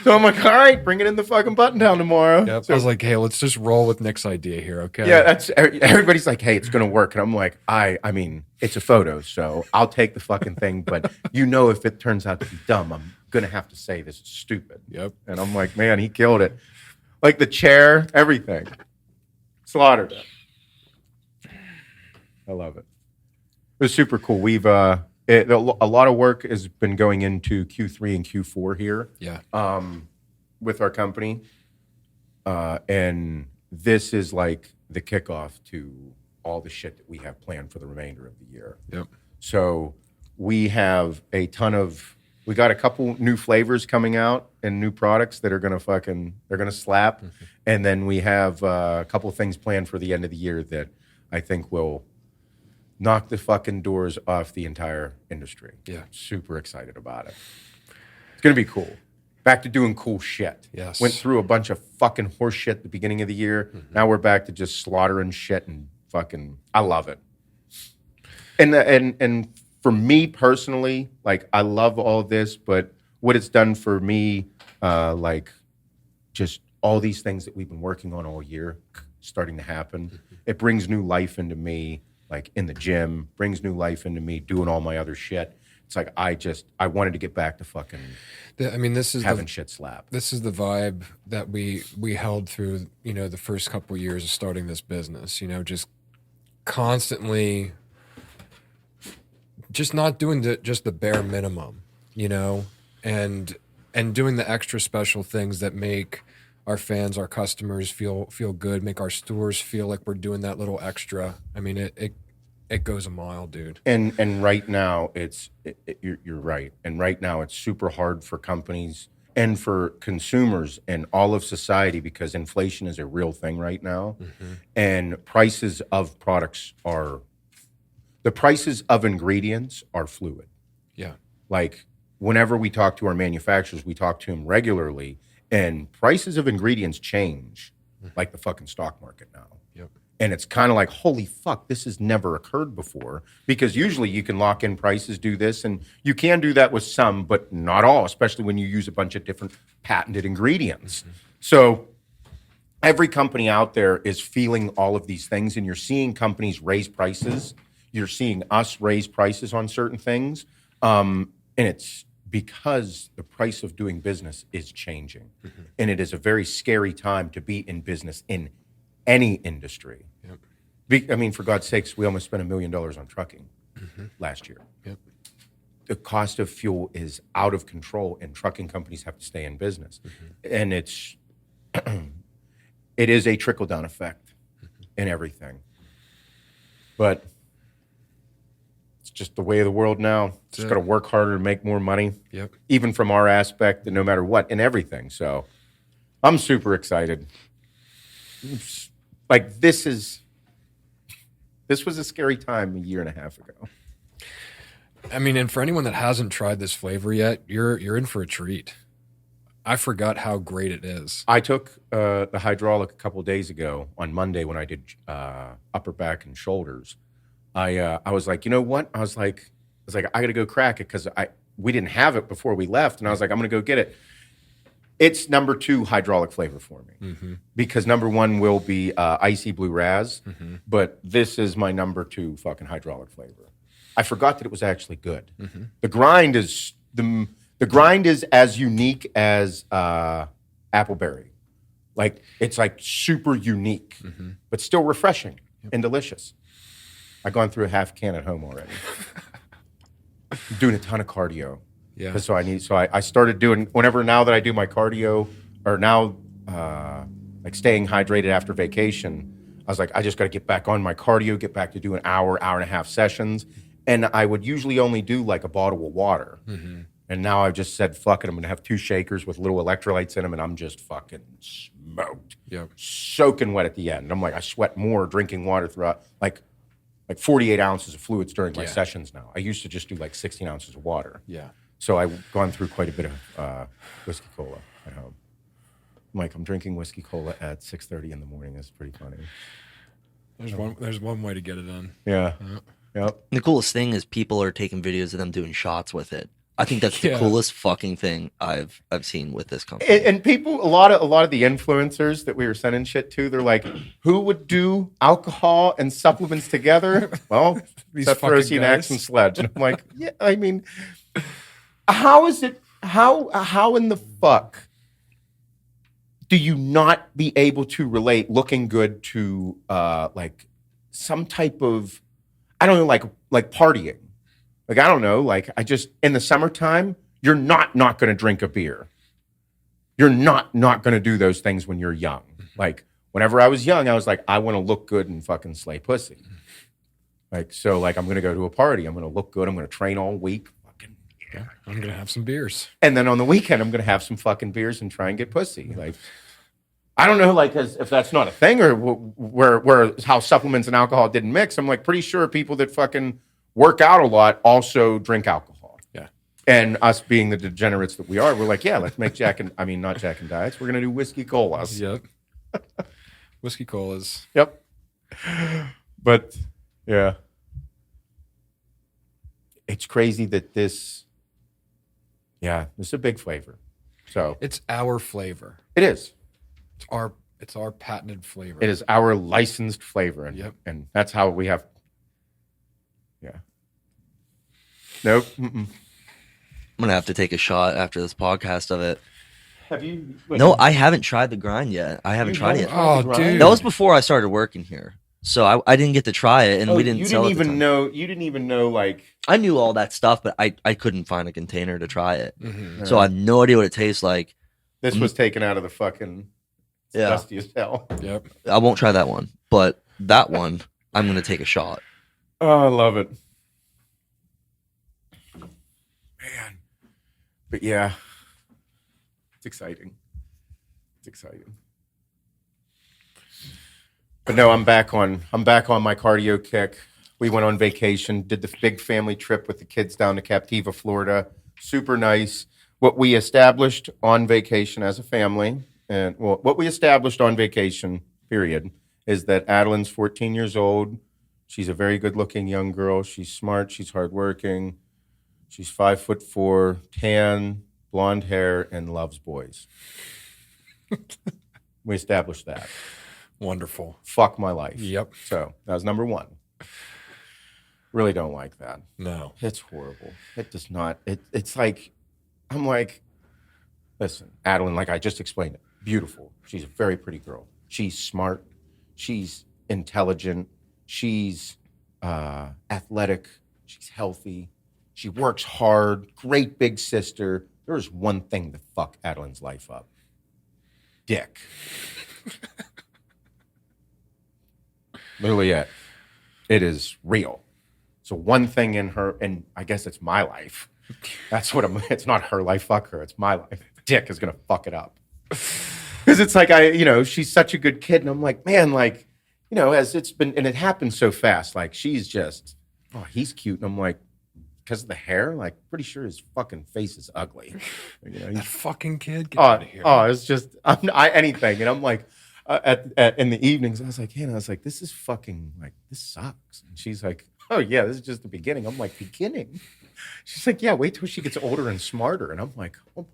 So I'm like, all right, bring it in the fucking button down tomorrow. Yep. So I was like, hey, let's just roll with Nick's idea here, okay? Yeah, everybody's like, hey, it's gonna work, and I'm like, I mean, it's a photo, so I'll take the fucking thing, but if it turns out to be dumb, I'm gonna have to say this is stupid. Yep. And I'm like, man, he killed it. Like the chair, everything, slaughtered it. I love it. It was super cool. We've a lot of work has been going into Q3 and Q4 here. Yeah. With our company. And this is like the kickoff to all the shit that we have planned for the remainder of the year. Yep. So we have we got a couple new flavors coming out and new products that are going to they're going to slap. Mm-hmm. And then we have a couple things planned for the end of the year that I think will knock the fucking doors off the entire industry. Yeah. Super excited about it. It's going to be cool. Back to doing cool shit. Yes. Went through a bunch of fucking horse shit at the beginning of the year. Mm-hmm. Now we're back to just slaughtering shit and fucking, I love it. And for me personally, like I love all this, but what it's done for me, like just all these things that we've been working on all year starting to happen. Mm-hmm. It brings new life into me, like in the gym, brings new life into me doing all my other shit. It's like I wanted to get back to fucking this is having shit slap. This is the vibe that we held through, the first couple of years of starting this business, just constantly just not doing just the bare minimum, and doing the extra special things that make our fans, our customers feel good, make our stores feel like we're doing that little extra. I mean, it goes a mile, dude. And right now you're right. And right now it's super hard for companies and for consumers and all of society because inflation is a real thing right now. Mm-hmm. And prices of ingredients are fluid. Yeah. Like whenever we talk to our manufacturers, we talk to them regularly and prices of ingredients change like the fucking stock market now. Yep. And it's kind of like, holy fuck, this has never occurred before. Because usually you can lock in prices, do this, and you can do that with some, but not all, especially when you use a bunch of different patented ingredients. Mm-hmm. So every company out there is feeling all of these things, and you're seeing companies raise prices. You're seeing us raise prices on certain things. And it's because the price of doing business is changing. Mm-hmm. And it is a very scary time to be in business in any industry. Yep. I mean, for God's sakes, we almost spent $1 million on trucking last year. Yep. The cost of fuel is out of control, and trucking companies have to stay in business. Mm-hmm. And it is a trickle-down effect in everything. But it's just the way of the world now. Just got to work harder and make more money. Yep. Even from our aspect, and no matter what, and everything. So I'm super excited. Like this was a scary time 1.5 years ago. I mean, and for anyone that hasn't tried this flavor yet, you're in for a treat. I forgot how great it is. I took the hydraulic a couple of days ago on Monday when I did upper back and shoulders. I was like, you know what? I was like, I got to go crack it because we didn't have it before we left, and I was like, I'm going to go get it. It's number 2 hydraulic flavor for me because number 1 will be icy blue raz, but this is my number 2 fucking hydraulic flavor. I forgot that it was actually good. Mm-hmm. The grind is as unique as appleberry. Like it's like super unique, but still refreshing and delicious. I've gone through a half can at home already. I'm doing a ton of cardio. Yeah. So I started doing now that I do my cardio or now like staying hydrated after vacation, I was like, I just got to get back on my cardio, get back to doing hour and a half sessions. And I would usually only do like a bottle of water. Mm-hmm. And now I've just said, fuck it, I'm going to have 2 shakers with little electrolytes in them, and I'm just fucking smoked. Yep. Soaking wet at the end. I'm like, I sweat more drinking water throughout, like 48 ounces of fluids during my sessions now. I used to just do like 16 ounces of water. Yeah. So I've gone through quite a bit of whiskey cola at home. Mike, I'm drinking whiskey cola at 6:30 in the morning. That's pretty funny. There's one way to get it in. Yeah. Yep. The coolest thing is people are taking videos of them doing shots with it. I think that's the coolest fucking thing I've seen with this company. And people, a lot of the influencers that we were sending shit to, they're like, who would do alcohol and supplements together? Well, Seth, Feroce, and Axe and Sledge. And I'm like, yeah, I mean, how is it? How in the fuck do you not be able to relate looking good to like some type of, I don't know, like partying? Like, I don't know. Like, in the summertime, you're not going to drink a beer. You're not going to do those things when you're young. Like, whenever I was young, I was like, I want to look good and fucking slay pussy. Like, so, like, I'm going to go to a party. I'm going to look good. I'm going to train all week. Fucking, yeah. I'm going to have some beers. And then on the weekend, I'm going to have some fucking beers and try and get pussy. Like, I don't know, like, if that's not a thing or where how supplements and alcohol didn't mix. I'm, like, pretty sure people that fucking work out a lot also drink alcohol. Yeah. And us being the degenerates that we are, we're like, yeah, let's make not Jack and Diets. We're going to do whiskey colas. Yep. Whiskey colas. Yep. But, yeah. It's crazy that this is a big flavor. So it's our flavor. It is. It's our patented flavor. It is our licensed flavor. And that's how we have. Yeah. Nope. Mm-mm. I'm gonna have to take a shot after this podcast of it. Have you? No, I haven't tried the grind yet. I haven't tried it. Oh, dude. That was before I started working here, so I didn't get to try it, and we didn't. You sell didn't it even know. You didn't even know. Like, I knew all that stuff, but I couldn't find a container to try it, Mm-hmm. so I have no idea what it tastes like. This was taken out of the fucking dusty as hell. Yep. I won't try that one, but that one I'm gonna take a shot. Oh, I love it, man. But yeah, it's exciting. It's exciting. But no, I'm back on my cardio kick. We went on vacation, did the big family trip with the kids down to Captiva, Florida. Super nice. What we established on vacation as a family, and what we established on vacation, period, is that Adeline's 14 years old. She's a very good-looking young girl. She's smart. She's hardworking. She's 5'4", tan, blonde hair, and loves boys. We established that. Wonderful. Fuck my life. Yep. So that was number one. Really don't like that. No. It's horrible. It does not. It's like, I'm like, listen, Adeline, like I just explained it, beautiful. She's a very pretty girl. She's smart. She's intelligent. She's athletic. She's healthy. She works hard. Great big sister. There's one thing to fuck Adeline's life up. Dick. Literally it. It is real. So one thing in her, and I guess it's my life. That's what it's not her life, fuck her. It's my life. Dick is going to fuck it up. Because it's like, she's such a good kid. And I'm like, man, like, as it's been, and it happens so fast. Like, she's just, oh, he's cute. And I'm like, because of the hair, like, pretty sure his fucking face is ugly. That fucking kid, get out of here. Oh, it's just, anything. And I'm like, in the evenings, I was like, Hannah, this is fucking, like, this sucks. And she's like, oh, yeah, this is just the beginning. I'm like, beginning? She's like, yeah, wait till she gets older and smarter. And I'm like, oh,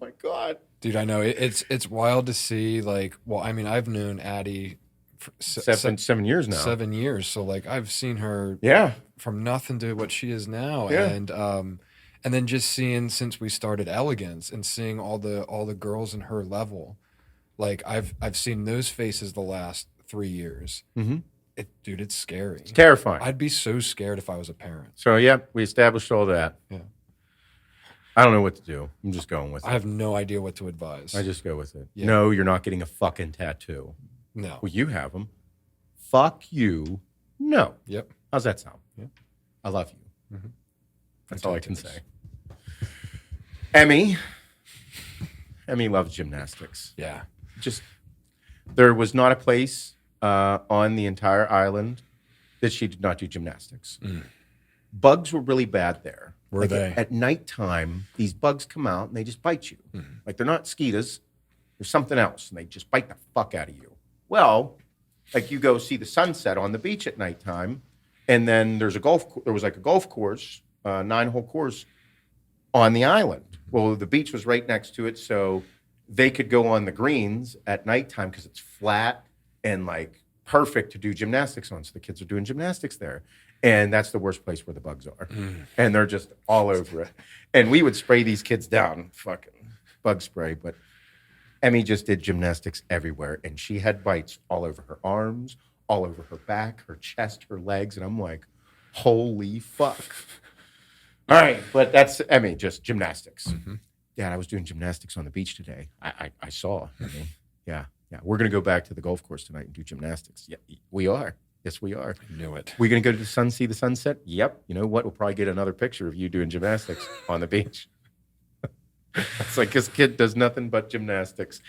my God. Dude, I know. It's wild to see, like, well, I mean, I've known Addie for 7 years now. 7 years. So, like, I've seen her from nothing to what she is now. Yeah. And then just seeing since we started Elegance and seeing all the girls in her level, like, I've seen those faces the last 3 years. Mm-hmm. Dude, it's scary. It's terrifying. I'd be so scared if I was a parent. So, yeah, we established all that. Yeah. I don't know what to do. I'm just going with it. I have no idea what to advise. I just go with it. Yeah. No, you're not getting a fucking tattoo. No. Well, you have them. Fuck you. No. Yep. How's that sound? Yep. I love you. Mm-hmm. That's all I can say. Emmy loves gymnastics. Yeah. There was not a place on the entire island that she did not do gymnastics. Mm. Bugs were really bad there. Were they? At nighttime, these bugs come out and they just bite you. Mm. Like, they're not mosquitoes. There's something else, and they just bite the fuck out of you. Well, like, you go see the sunset on the beach at nighttime, and then there was a golf course, 9-hole course on the island. Well, the beach was right next to it, so they could go on the greens at nighttime because it's flat and, like, perfect to do gymnastics on. So the kids are doing gymnastics there. And that's the worst place where the bugs are. Mm. And they're just all over it. And we would spray these kids down, fucking bug spray. But Emmy just did gymnastics everywhere. And she had bites all over her arms, all over her back, her chest, her legs. And I'm like, Holy fuck. All right, but that's, just gymnastics. Mm-hmm. Dad, I was doing gymnastics on the beach today. I saw. Yeah. We're going to go back to the golf course tonight and do gymnastics. Yeah, we are. Yes, we are. I knew it. We're going to go to the sun, see the sunset? Yep. You know what? We'll probably get another picture of you doing gymnastics on the beach. It's like this kid does nothing but gymnastics.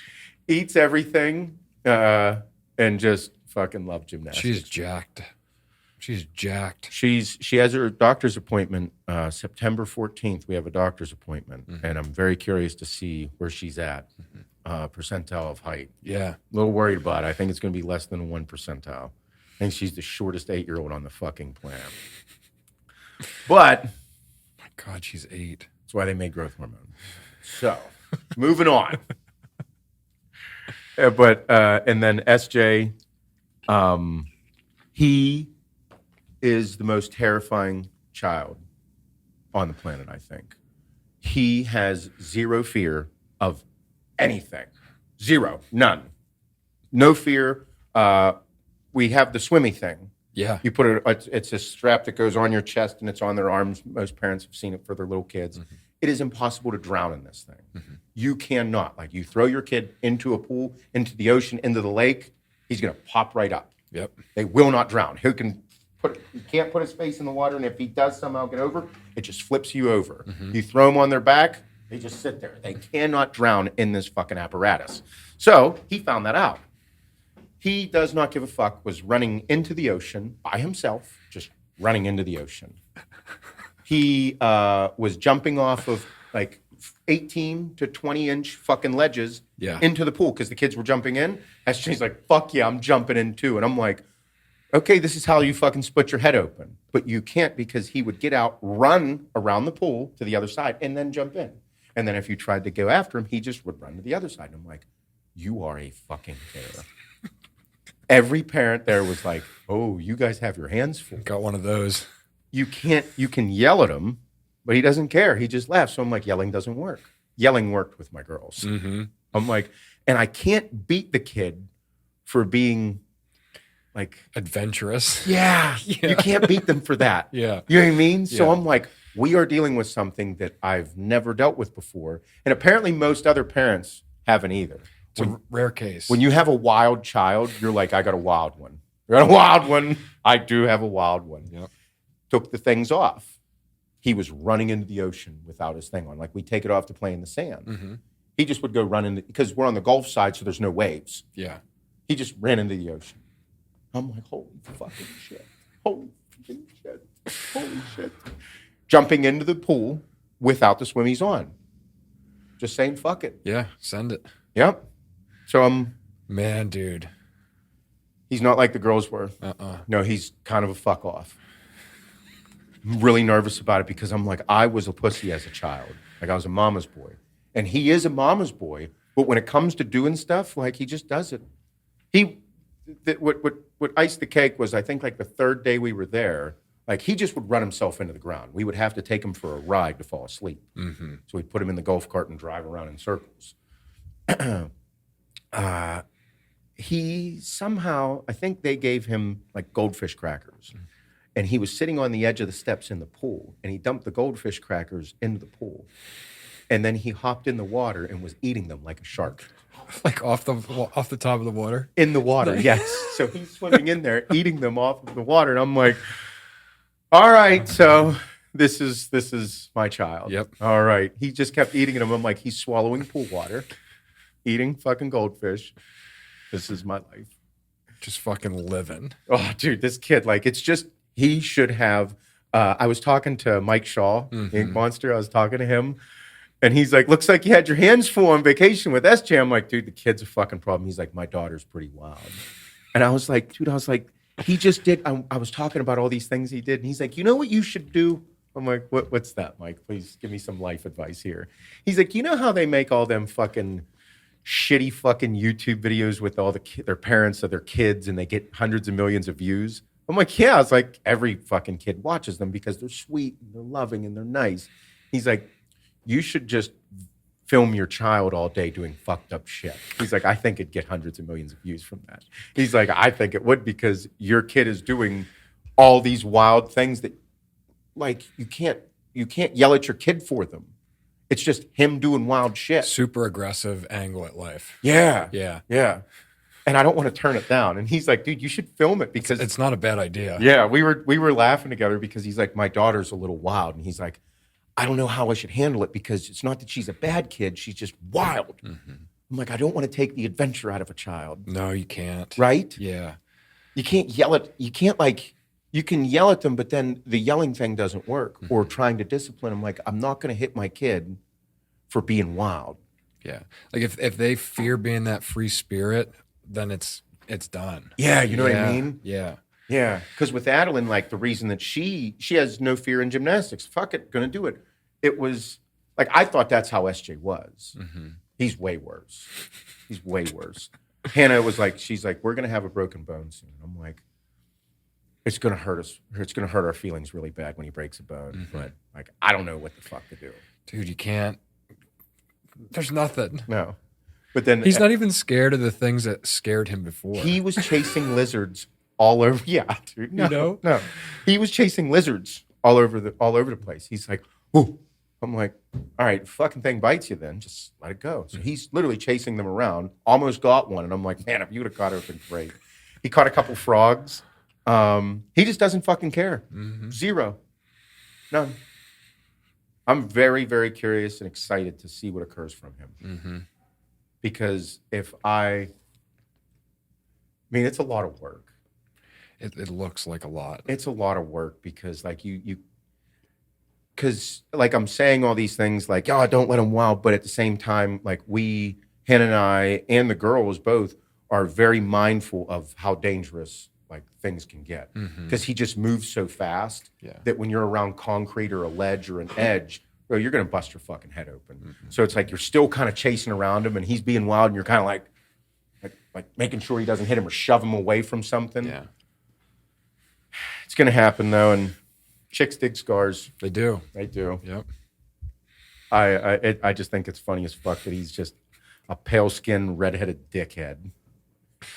Eats everything and just fucking love gymnastics. She's jacked. She has her doctor's appointment September 14th. We have a doctor's appointment, and I'm very curious to see where she's at. Percentile of height. Yeah. A little worried about it. I think it's going to be less than 1 percentile. I think she's the shortest 8-year-old on the fucking planet. But My God, she's 8. that's why they made growth hormone. So, moving on. And then SJ, he is the most terrifying child on the planet, I think. He has zero fear of anything. Zero. None. No fear. We have the swimmy thing. Yeah. You put it's a strap that goes on your chest and it's on their arms. Most parents have seen it for their little kids. Mm-hmm. It is impossible to drown in this thing. Mm-hmm. You cannot. Like, you throw your kid into a pool, into the ocean, into the lake, he's going to pop right up. Yep. They will not drown. He can't put his face in the water, and if he does somehow get over, it just flips you over. Mm-hmm. You throw them on their back, they just sit there. They cannot drown in this fucking apparatus. So he found that out. He does not give a fuck, was running into the ocean by himself, just running into the ocean. He was jumping off of like 18 to 20-inch fucking ledges into the pool because the kids were jumping in. SJ's like, fuck yeah, I'm jumping in too. And I'm like, okay, this is how you fucking split your head open. But you can't, because he would get out, run around the pool to the other side, and then jump in. And then if you tried to go after him, he just would run to the other side. And I'm like, you are a fucking terror. Every parent there was like, oh, you guys have your hands full. Got one of those. You can yell at him, but he doesn't care. He just laughs. So I'm like, yelling doesn't work. Yelling worked with my girls. Mm-hmm. I'm like, and I can't beat the kid for being like adventurous. Yeah. You can't beat them for that. Yeah. You know what I mean? Yeah. So I'm like, we are dealing with something that I've never dealt with before. And apparently most other parents haven't either. It's a rare case. When you have a wild child, you're like, I got a wild one. I got a wild one. I do have a wild one. Yep. Took the things off. He was running into the ocean without his thing on. Like, we take it off to play in the sand. Mm-hmm. He just would go run into, because we're on the Gulf side, so there's no waves. Yeah. He just ran into the ocean. I'm like, holy fucking shit. Holy fucking shit. Holy shit. Jumping into the pool without the swimmies on. Just saying, fuck it. Yeah, send it. Yep. So Man, dude. He's not like the girls were. No, he's kind of a fuck off. I'm really nervous about it because I'm like, I was a pussy as a child. Like, I was a mama's boy. And he is a mama's boy, but when it comes to doing stuff, like, he just does it. What iced the cake was, I think, like the third day we were there, like, he just would run himself into the ground. We would have to take him for a ride to fall asleep. Mm-hmm. So we'd put him in the golf cart and drive around in circles. He somehow, I think they gave him like goldfish crackers. Mm-hmm. And he was sitting on the edge of the steps in the pool, and he dumped the goldfish crackers into the pool. And then he hopped in the water and was eating them like a shark. Like off the top of the water? In the water, yes. So he's swimming in there, eating them off of the water. And I'm like, all right, so this is my child. Yep. All right. He just kept eating them. I'm like, he's swallowing pool water, eating fucking goldfish. This is my life. Just fucking living. Oh, dude, this kid, like, it's just, he should have, I was talking to Mike Shaw, the Ink Monster. I was talking to him. And he's like, looks like you had your hands full on vacation with SJ. I'm like, dude, the kid's a fucking problem. He's like, my daughter's pretty wild. And I was like, he just did, I was talking about all these things he did. And he's like, you know what you should do? I'm like, what's that, Mike? Please give me some life advice here. He's like, you know how they make all them fucking shitty fucking YouTube videos with all their parents of their kids and they get hundreds of millions of views? I'm like, yeah. It's like every fucking kid watches them because they're sweet and they're loving and they're nice. He's like, you should just film your child all day doing fucked up shit. He's like, I think it'd get hundreds of millions of views from that. He's like, I think it would because your kid is doing all these wild things that, like, you can't yell at your kid for them. It's just him doing wild shit. Super aggressive angle at life. Yeah. Yeah. Yeah. And I don't want to turn it down. And he's like, dude, you should film it because It's not a bad idea. yeah, we were laughing together because he's like, my daughter's a little wild. And he's like, I don't know how I should handle it because it's not that she's a bad kid. She's just wild. Mm-hmm. I'm like, I don't want to take the adventure out of a child. No, you can't. Right? Yeah. You can't yell at, you can't like, you can yell at them, but then the yelling thing doesn't work. Mm-hmm. Or trying to discipline them. Like, I'm not going to hit my kid for being wild. Yeah. Like if they fear being that free spirit, then it's done. Yeah, you know what I mean? Yeah. Yeah, because with Adeline, like the reason that she has no fear in gymnastics. Fuck it, gonna do it. It was like I thought that's how SJ was. Mm-hmm. He's way worse. He's way worse. Hannah was like, she's like, we're gonna have a broken bone soon. I'm like, it's gonna hurt us. It's gonna hurt our feelings really bad when he breaks a bone. Mm-hmm. But like, I don't know what the fuck to do. Dude, you can't. There's nothing. No. But then He's not even scared of the things that scared him before. he was chasing lizards all over. Yeah, dude. No, You know? no. He was chasing lizards all over the place. He's like, ooh. I'm like, all right, fucking thing bites you then. Just let it go. So he's literally chasing them around. Almost got one. And I'm like, man, if you would have caught it, it would have been great. He caught a couple frogs. He just doesn't fucking care. Mm-hmm. Zero. None. I'm very, very curious and excited to see what occurs from him. Mm-hmm. Because I mean, it's a lot of work. It looks like a lot. It's a lot of work because like because like I'm saying all these things like, oh, don't let him wild. But at the same time, like Hannah and I and the girls both are very mindful of how dangerous like things can get. Because he just moves so fast that when you're around concrete or a ledge or an edge, bro, you're going to bust your fucking head open. Mm-hmm. So it's like you're still kind of chasing around him and he's being wild and you're kind of like making sure he doesn't hit him or shove him away from something. Yeah. It's going to happen though. And chicks dig scars. They do. They do. Yep. I just think it's funny as fuck that he's just a pale-skinned, redheaded dickhead.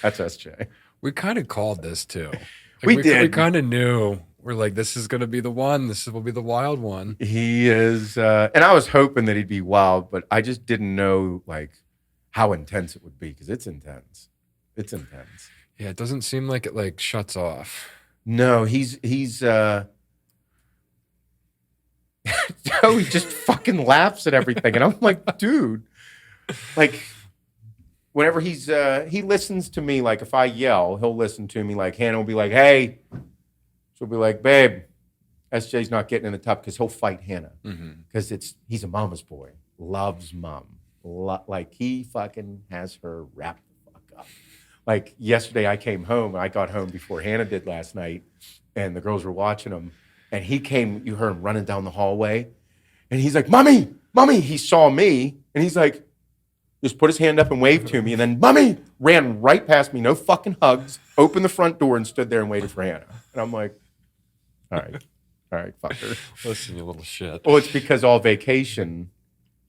That's SJ. We kind of called this too. Like we did. We kind of knew. We're like, this is going to be the one. This will be the wild one. He is, and I was hoping that he'd be wild, but I just didn't know like how intense it would be because it's intense. It's intense. Yeah, it doesn't seem like it like shuts off. No, he's no, he just fucking laughs at everything, and I'm like, dude, like. Whenever he listens to me, like if I yell, he'll listen to me. Like Hannah will be like, hey. She'll be like, babe, SJ's not getting in the tub because he'll fight Hannah. Because he's a mama's boy. Loves mom. Like he fucking has her wrapped the fuck up. Like yesterday I came home. I got home before Hannah did last night. And the girls were watching him. And he came, you heard him running down the hallway. And he's like, mommy. He saw me. And he's like, just put his hand up and waved to me, and then, mommy, ran right past me, no fucking hugs, opened the front door and stood there and waited for Hannah. And I'm like, all right, fucker. Listen, you little shit. Well, it's because all vacation,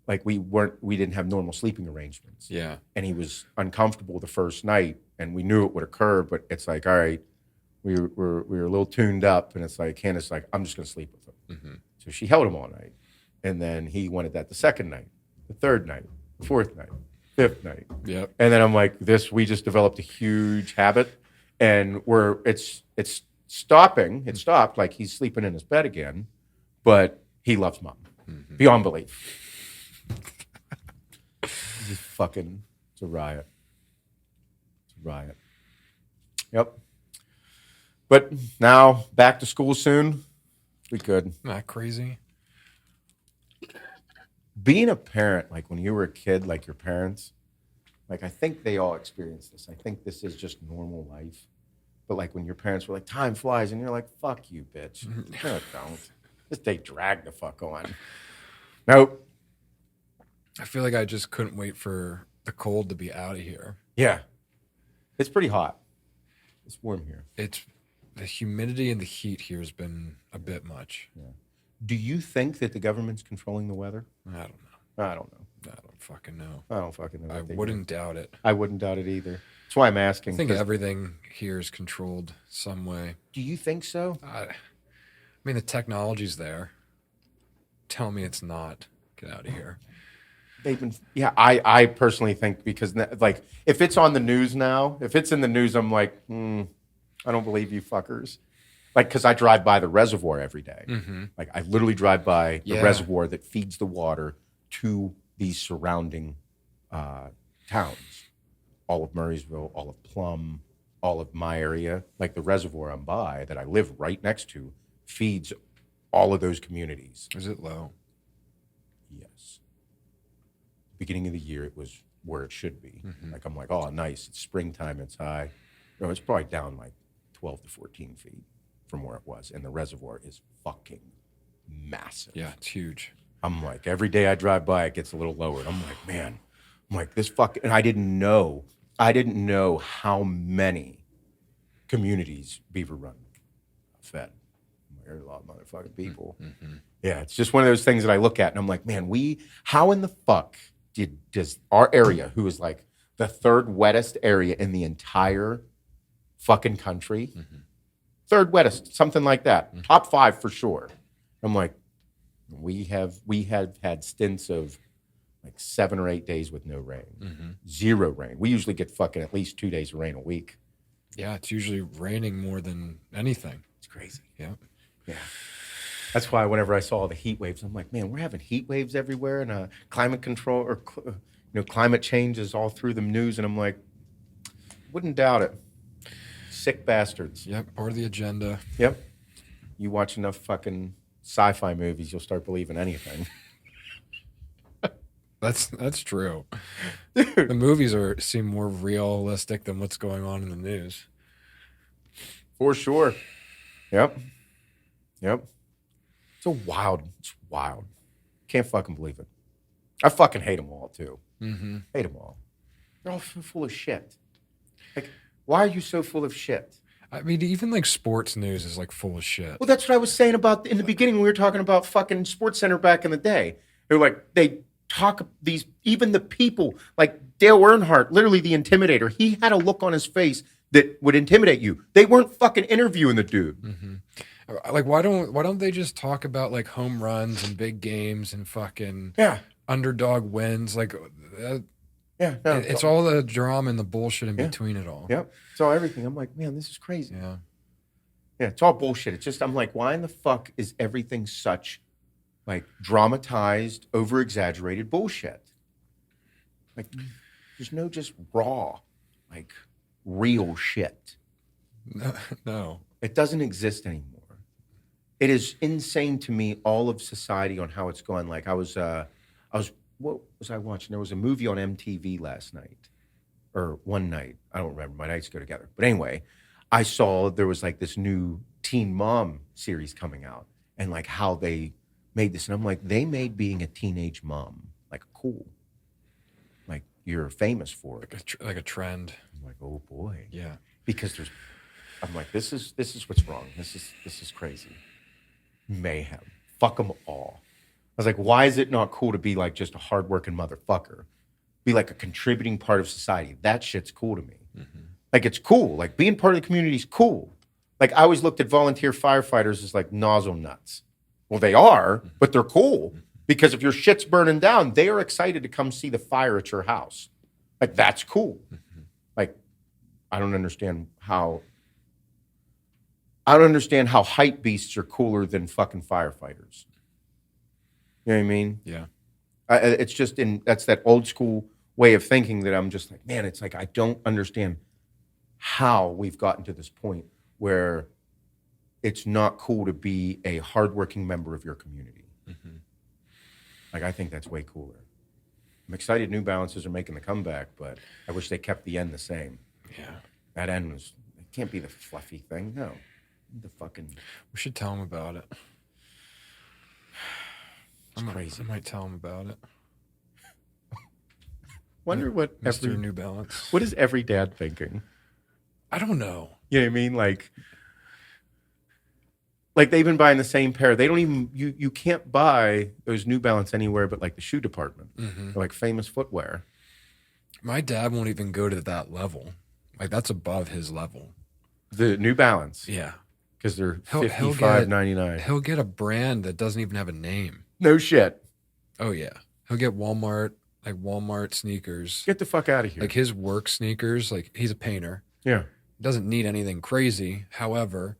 like we didn't have normal sleeping arrangements. Yeah. And he was uncomfortable the first night, and we knew it would occur, but it's like, all right, we were a little tuned up, and it's like, Hannah's like, I'm just going to sleep with him. Mm-hmm. So she held him all night. And then he wanted that the second night, the third night. Fourth night, fifth night. Yep. And then I'm like, we just developed a huge habit and it's stopping. It stopped, like he's sleeping in his bed again, but he loves mom. Mm-hmm. Beyond belief. It's just fucking, it's a riot. It's a riot. Yep. But now, back to school soon. We could. Not crazy. Being a parent, like when you were a kid, like your parents, like I think they all experience this. I think this is just normal life. But like when your parents were like, time flies, and you're like, fuck you, bitch. No, it don't. This day drag the fuck on. Nope. I feel like I just couldn't wait for the cold to be out of here. Yeah. It's pretty hot. It's warm here. It's the humidity and the heat here has been a bit much. Yeah. Do you think that the government's controlling the weather? I don't know. I don't know. I don't fucking know. I don't fucking know. I wouldn't doubt it. I wouldn't doubt it either. That's why I'm asking. I think everything here is controlled some way. Do you think so? I mean, the technology's there. Tell me it's not. Get out of here. I personally think because like if it's on the news now, if it's in the news, I'm like, I don't believe you fuckers. Like, because I drive by the reservoir every day. Mm-hmm. Like, I literally drive by the reservoir that feeds the water to these surrounding towns. All of Murraysville, all of Plum, all of my area. Like, the reservoir I'm by that I live right next to feeds all of those communities. Is it low? Yes. Beginning of the year, it was where it should be. Mm-hmm. Like, I'm like, oh, nice. It's springtime. It's high. No, it's probably down like 12 to 14 feet from where it was. And the reservoir is fucking massive. Yeah, it's huge. I'm like, every day I drive by, it gets a little lower. And I'm like, man, I'm like, this fucking, and I didn't know how many communities Beaver Run fed. There's a lot of motherfucking people. Mm-hmm. Yeah, it's just one of those things that I look at and I'm like, man, how in the fuck does our area, who is like the third wettest area in the entire fucking country, third wettest, something like that, top 5 for sure. I'm like, we have had stints of like 7 or 8 days with no rain, 0 rain. We usually get fucking at least 2 days of rain a week. Yeah, it's usually raining more than anything. It's crazy. Yeah. Yeah. That's why whenever I saw the heat waves, I'm like, man, we're having heat waves everywhere, and climate control or climate change is all through the news, and I'm like, wouldn't doubt it. Sick bastards. Yep, part of the agenda. Yep. You watch enough fucking sci-fi movies, you'll start believing anything. That's true. The movies seem more realistic than what's going on in the news. For sure. Yep. It's wild. Can't fucking believe it. I fucking hate them all, too. Mm-hmm. Hate them all. They're all so full of shit. Like, why are you so full of shit? I mean, even like sports news is like full of shit. Well, that's what I was saying about in the beginning. We were talking about fucking Sports Center back in the day. They're like, they talk these, even the people, like Dale Earnhardt, literally the Intimidator. He had a look on his face that would intimidate you. They weren't fucking interviewing the dude. Mm-hmm. Like, why don't they just talk about like home runs and big games and fucking underdog wins? Like, it's all the drama and the bullshit in between it all. Yep, it's all everything. I'm like, man, this is crazy. Yeah, it's all bullshit. It's just, I'm like, why in the fuck is everything such like dramatized, over exaggerated bullshit? Like, there's no just raw, like real shit. No. It doesn't exist anymore. It is insane to me, all of society on how it's gone. Like, what was I watching? There was a movie on MTV last night, or one night. I don't remember. My nights go together. But anyway, I saw there was like this new Teen Mom series coming out, and like how they made this. And I'm like, they made being a teenage mom like cool. Like, you're famous for it. Like a trend. I'm like, oh boy. Yeah. Because I'm like, this is what's wrong. This is crazy. Mayhem. Fuck them all. I was like, why is it not cool to be like just a hardworking motherfucker? Be like a contributing part of society. That shit's cool to me. Mm-hmm. Like, it's cool. Like, being part of the community is cool. Like, I always looked at volunteer firefighters as like nozzle nuts. Well, they are, but they're cool. Because if your shit's burning down, they are excited to come see the fire at your house. Like, that's cool. Mm-hmm. Like, I don't understand how hype beasts are cooler than fucking firefighters. You know what I mean? Yeah. It's just that's that old school way of thinking that I'm just like, man, it's like, I don't understand how we've gotten to this point where it's not cool to be a hardworking member of your community. Mm-hmm. Like, I think that's way cooler. I'm excited New Balances are making the comeback, but I wish they kept the end the same. Yeah. That end it can't be the fluffy thing. No. The fucking. We should tell him about it. It's crazy. I might tell him about it. Wonder what Mr. New Balance. What is every dad thinking? I don't know. You know what I mean? Like Like they've been buying the same pair. They don't even you can't buy those New Balance anywhere but like the shoe department. They're like Famous Footwear. My dad won't even go to that level. Like that's above his level. The New Balance. Yeah. Because they're $55.99. He'll get a brand that doesn't even have a name. No shit. Oh yeah. He'll get Walmart sneakers. Get the fuck out of here. Like his work sneakers, like he's a painter. Yeah. Doesn't need anything crazy. However,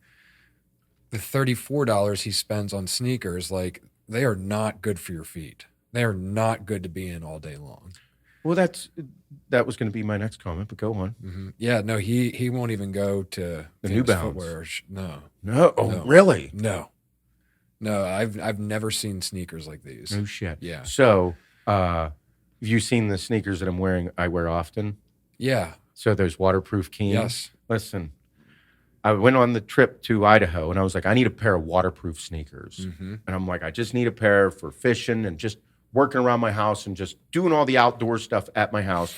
the $34 he spends on sneakers, like they are not good for your feet. They are not good to be in all day long. Well, that was going to be my next comment, but go on. Mm-hmm. Yeah, no, he won't even go to the New Balance footwear. No. Oh, really? No. I've never seen sneakers like these. No shit. Yeah. So, have you seen the sneakers that I wear often? Yeah. So those waterproof Keens. Yes. Listen, I went on the trip to Idaho, and I was like, I need a pair of waterproof sneakers. Mm-hmm. And I'm like, I just need a pair for fishing and just working around my house and just doing all the outdoor stuff at my house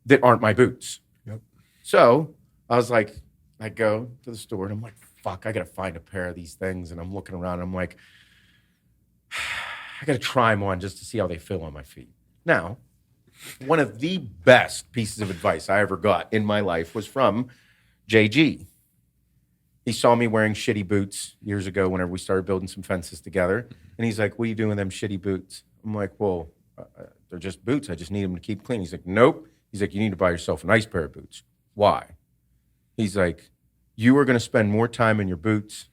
that aren't my boots. Yep. So I was like, I go to the store, and I'm like, fuck, I got to find a pair of these things. And I'm looking around, and I'm like, I got to try them on just to see how they feel on my feet. Now, one of the best pieces of advice I ever got in my life was from JG. He saw me wearing shitty boots years ago whenever we started building some fences together. And he's like, what are you doing with them shitty boots? I'm like, well, they're just boots. I just need them to keep clean. He's like, nope. He's like, you need to buy yourself a nice pair of boots. Why? He's like, you are going to spend more time in your boots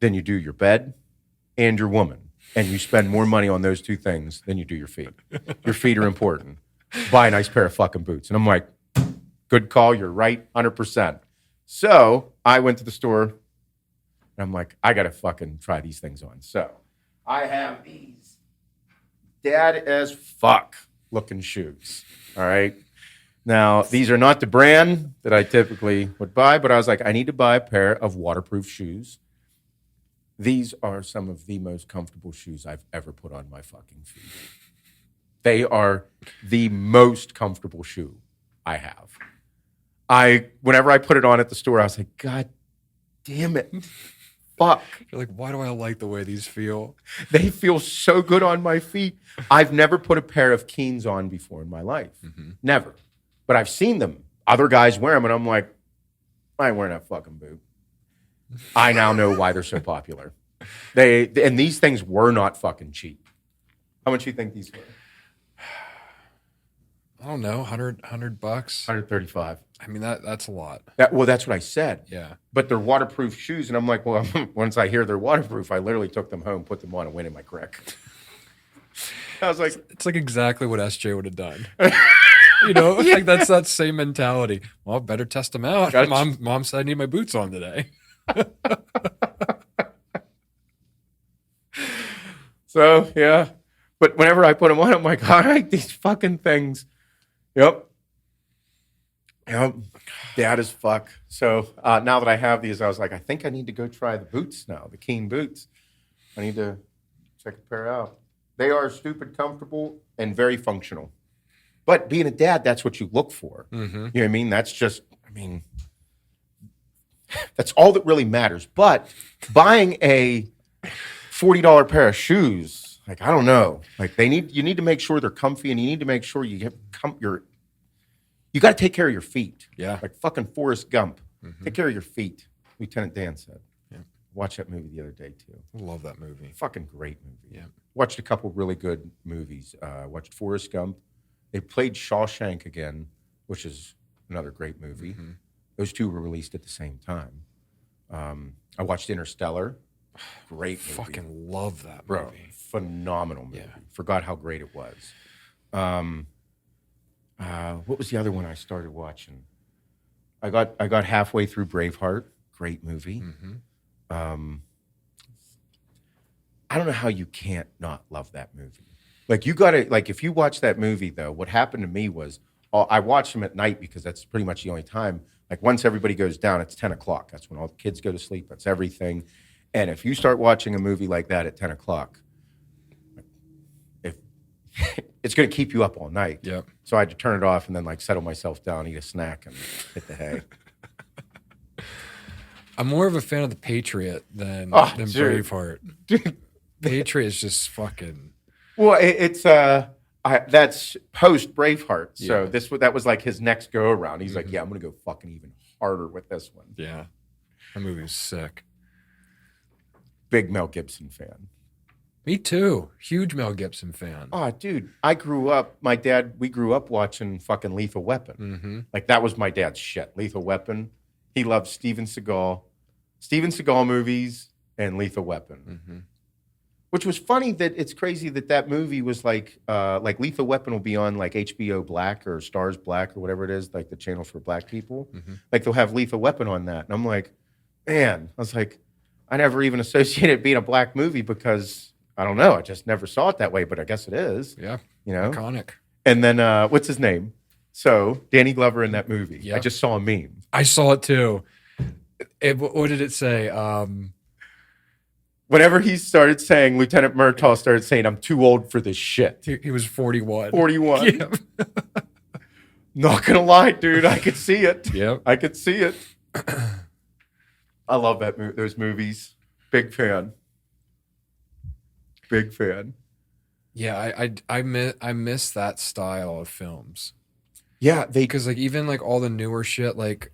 than you do your bed and your woman. And you spend more money on those two things than you do your feet. Your feet are important. Buy a nice pair of fucking boots. And I'm like, good call. You're right. 100%. So I went to the store and I'm like, I got to fucking try these things on. So I have these dad as fuck looking shoes. All right. Now, these are not the brand that I typically would buy, but I was like, I need to buy a pair of waterproof shoes. These are some of the most comfortable shoes I've ever put on my fucking feet. They are the most comfortable shoe I have. Whenever I put it on at the store, I was like, God damn it. Fuck. You're like, why do I like the way these feel? They feel so good on my feet. I've never put a pair of Keens on before in my life. Mm-hmm. Never. But I've seen them. Other guys wear them, and I'm like, I ain't wearing that fucking boot. I now know why they're so popular. And these things were not fucking cheap. How much do you think these were? I don't know, $100. $135. I mean, that's a lot. Well, that's what I said. Yeah. But they're waterproof shoes, and I'm like, well, once I hear they're waterproof, I literally took them home, put them on, and went in my crick. I was like, it's like exactly what SJ would have done. You know, yeah. Like that's that same mentality. Well, I better test them out. Mom said I need my boots on today. So, yeah. But whenever I put them on, I'm like, all right, these fucking things. Yep. Dad as fuck. So now that I have these, I was like, I think I need to go try the boots now, the Keen boots. I need to check a pair out. They are stupid comfortable and very functional. But being a dad, that's what you look for. Mm-hmm. You know what I mean? That's all that really matters. But buying a $40 pair of shoes, like, I don't know. Like, you need to make sure they're comfy, and you need to make sure you got to take care of your feet. Yeah. Like fucking Forrest Gump. Mm-hmm. Take care of your feet, Lieutenant Dan said. Yeah. Watched that movie the other day, too. I love that movie. Fucking great movie. Yeah. Watched a couple really good movies. Watched Forrest Gump. They played Shawshank again, which is another great movie. Mm-hmm. Those two were released at the same time. I watched Interstellar. Great movie. Fucking love that movie. Bro, phenomenal movie. Yeah. Forgot how great it was. What was the other one I started watching? I got halfway through Braveheart. Great movie. Mm-hmm. I don't know how you can't not love that movie. Like, you got to, like, if you watch that movie, though, what happened to me was, I watch them at night because that's pretty much the only time. Like, once everybody goes down, it's 10 o'clock. That's when all the kids go to sleep. That's everything. And if you start watching a movie like that at 10 o'clock, it's going to keep you up all night. Yep. So I had to turn it off and then, like, settle myself down, eat a snack, and hit the hay. I'm more of a fan of the Patriot than Dude. Braveheart. Dude. Patriot is just fucking. Well, it's that's post Braveheart. So Yeah. that was like his next go around. He's like, yeah, I'm gonna go fucking even harder with this one. Yeah, that movie was sick. Big Mel Gibson fan. Me too. Huge Mel Gibson fan. Oh, dude, we grew up watching fucking Lethal Weapon. Mm-hmm. Like, that was my dad's shit. Lethal Weapon. He loved Steven Seagal movies and Lethal Weapon. Mm-hmm. Which was funny that it's crazy that movie was like Lethal Weapon will be on like HBO Black or Stars Black or whatever it is, like the channel for black people. Mm-hmm. Like, they'll have Lethal Weapon on that. And I'm like, man, I was like, I never even associated it being a black movie because I don't know. I just never saw it that way, but I guess it is. Yeah. You know? Iconic. And then, what's his name? So, Danny Glover in that movie. Yeah. I just saw a meme. I saw it too. What did it say? Whenever he started saying, Lieutenant Murtaugh started saying, I'm too old for this shit. He was 41. 41. Yep. Not going to lie, dude. I could see it. Yep. I could see it. I love those movies. Big fan. Big fan. Yeah, I miss that style of films. Yeah, Because like even like all the newer shit, like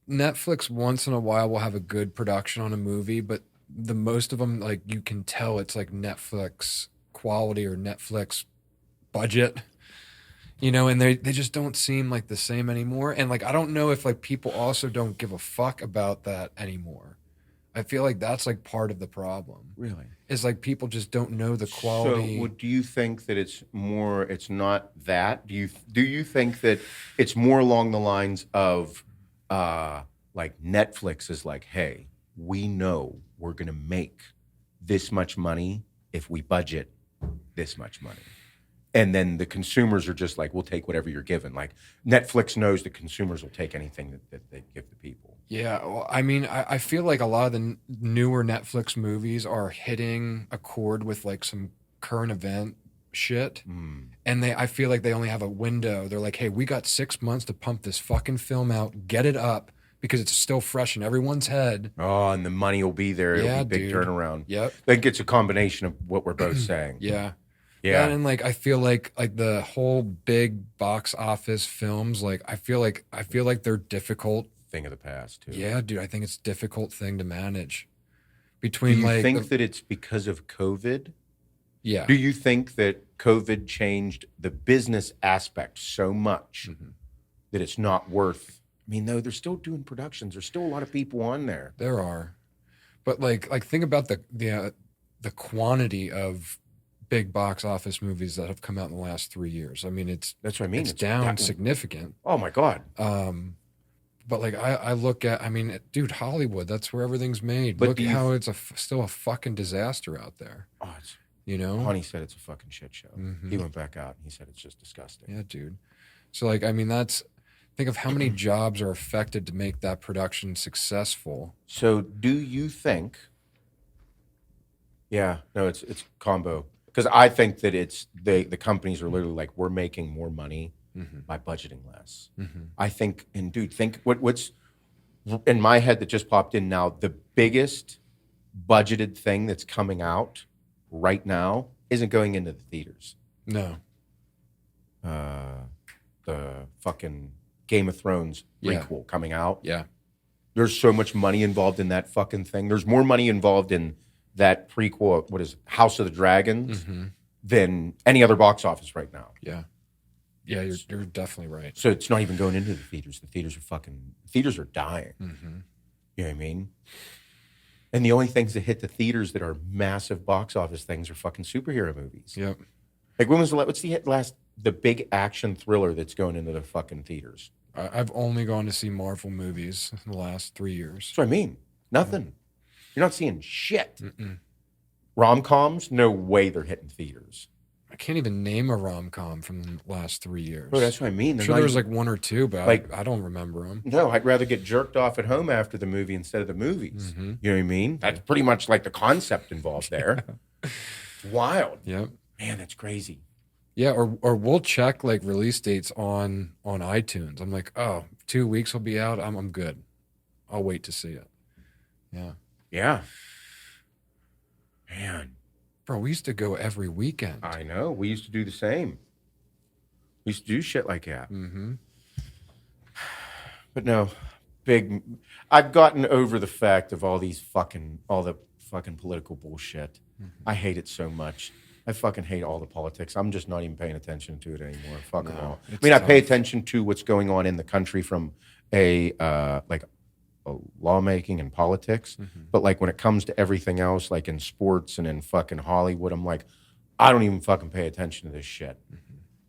Netflix once in a while will have a good production on a movie, but the most of them, like you can tell it's like Netflix quality or Netflix budget, you know, and they just don't seem like the same anymore. And like I don't know if like people also don't give a fuck about that anymore. I feel like that's like part of the problem. Really? Is like people just don't know the quality. So, do you think that it's not that? Do you think that it's more along the lines of like Netflix is like, hey, we know we're going to make this much money if we budget this much money. And then the consumers are just like, we'll take whatever you're given. Like Netflix knows the consumers will take anything that they give the people. Yeah, well, I mean, I feel like a lot of the newer Netflix movies are hitting a chord with like some current event shit, and I feel like they only have a window. They're like, hey, we got 6 months to pump this fucking film out, get it up because it's still fresh in everyone's head. Oh, and the money will be there. It'll Yeah, be big dude. turnaround. Yep. I think it's a combination of what we're both saying. Yeah. Yeah. And like I feel like the whole big box office films, like I feel like they're difficult. Thing of the past too. Yeah, dude, I think it's a difficult thing to manage. Do Between you like think that it's because of COVID? yeah. Do you think that COVID changed the business aspect so much that it's not worth? I mean, no, they're still doing productions. There's still a lot of people on there. There are, but like think about the quantity of big box office movies that have come out in the last 3 years. I mean, That's what I mean. it's down significant. Oh my God. But like I look at, I mean, dude, Hollywood, that's where everything's made. But Look do at you- how it's still a fucking disaster out there. Oh, it's, You know? Honey said it's a fucking shit show. Mhm. He went back out and he said it's just disgusting. Yeah, dude. So like, I mean, think of how many jobs are affected to make that production successful. So do you think? Yeah, no, it's combo. Because I think that it's the companies are literally like, we're making more money by budgeting less. I think, and dude, think what's in my head that just popped in now. The biggest budgeted thing that's coming out right now isn't going into the theaters. No. The fucking Game of Thrones Yeah. prequel coming out. Yeah. There's so much money involved in that fucking thing. There's more money involved in that prequel, what is it, House of the Dragons, than any other box office right now. Yeah. Yeah, you're definitely right. So it's not even going into the theaters. The theaters are dying. You know what I mean? And the only things that hit the theaters that are massive box office things are fucking superhero movies. Yep. Like what's the big action thriller that's going into the fucking theaters? I've only gone to see Marvel movies in the last 3 years. That's what I mean. Nothing. You're not seeing shit. Rom-coms, no way they're hitting theaters. I can't even name a rom-com from the last 3 years. Bro, that's what I mean. I'm They're sure not there was even- like one or two, but like- I don't remember them. No, I'd rather get jerked off at home after the movie instead of the movies. You know what I mean? That's pretty much like the concept involved there. It's wild. Yep. Man, that's crazy. Yeah, or we'll check like release dates on iTunes. I'm like, oh, 2 weeks will be out. I'm good. I'll wait to see it. Yeah. Man. Bro, we used to go every weekend. I know. We used to do the same. We used to do shit like that. Mm-hmm. But no, I've gotten over the fact of all the fucking political bullshit. Mm-hmm. I hate it so much. I fucking hate all the politics. I'm just not even paying attention to it anymore. Fuck them all. I mean, I pay attention to what's going on in the country from a lawmaking and politics. Mm-hmm. But like when it comes to everything else, like in sports and in fucking Hollywood, I'm like, I don't even fucking pay attention to this shit. Mm-hmm.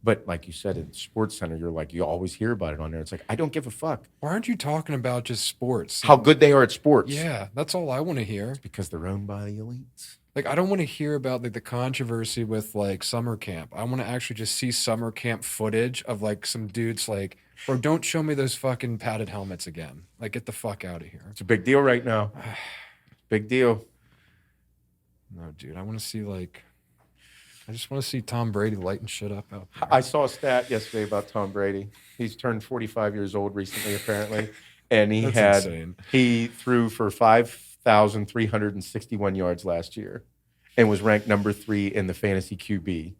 But like you said, in Sports Center, you always hear about it on there. It's like, I don't give a fuck. Why aren't you talking about just sports? How good they are at sports. Yeah, that's all I want to hear. It's because they're owned by the elites. Like, I don't want to hear about like the controversy with like summer camp. I want to actually just see summer camp footage of like some dudes like, bro, don't show me those fucking padded helmets again. Like, get the fuck out of here. It's a big deal right now. Big deal. No, dude, I want to see like, I just want to see Tom Brady lighting shit up out there. I saw a stat yesterday about Tom Brady. He's turned 45 years old recently, apparently, and he threw for 5,361 yards last year, and was ranked number 3 in the fantasy QB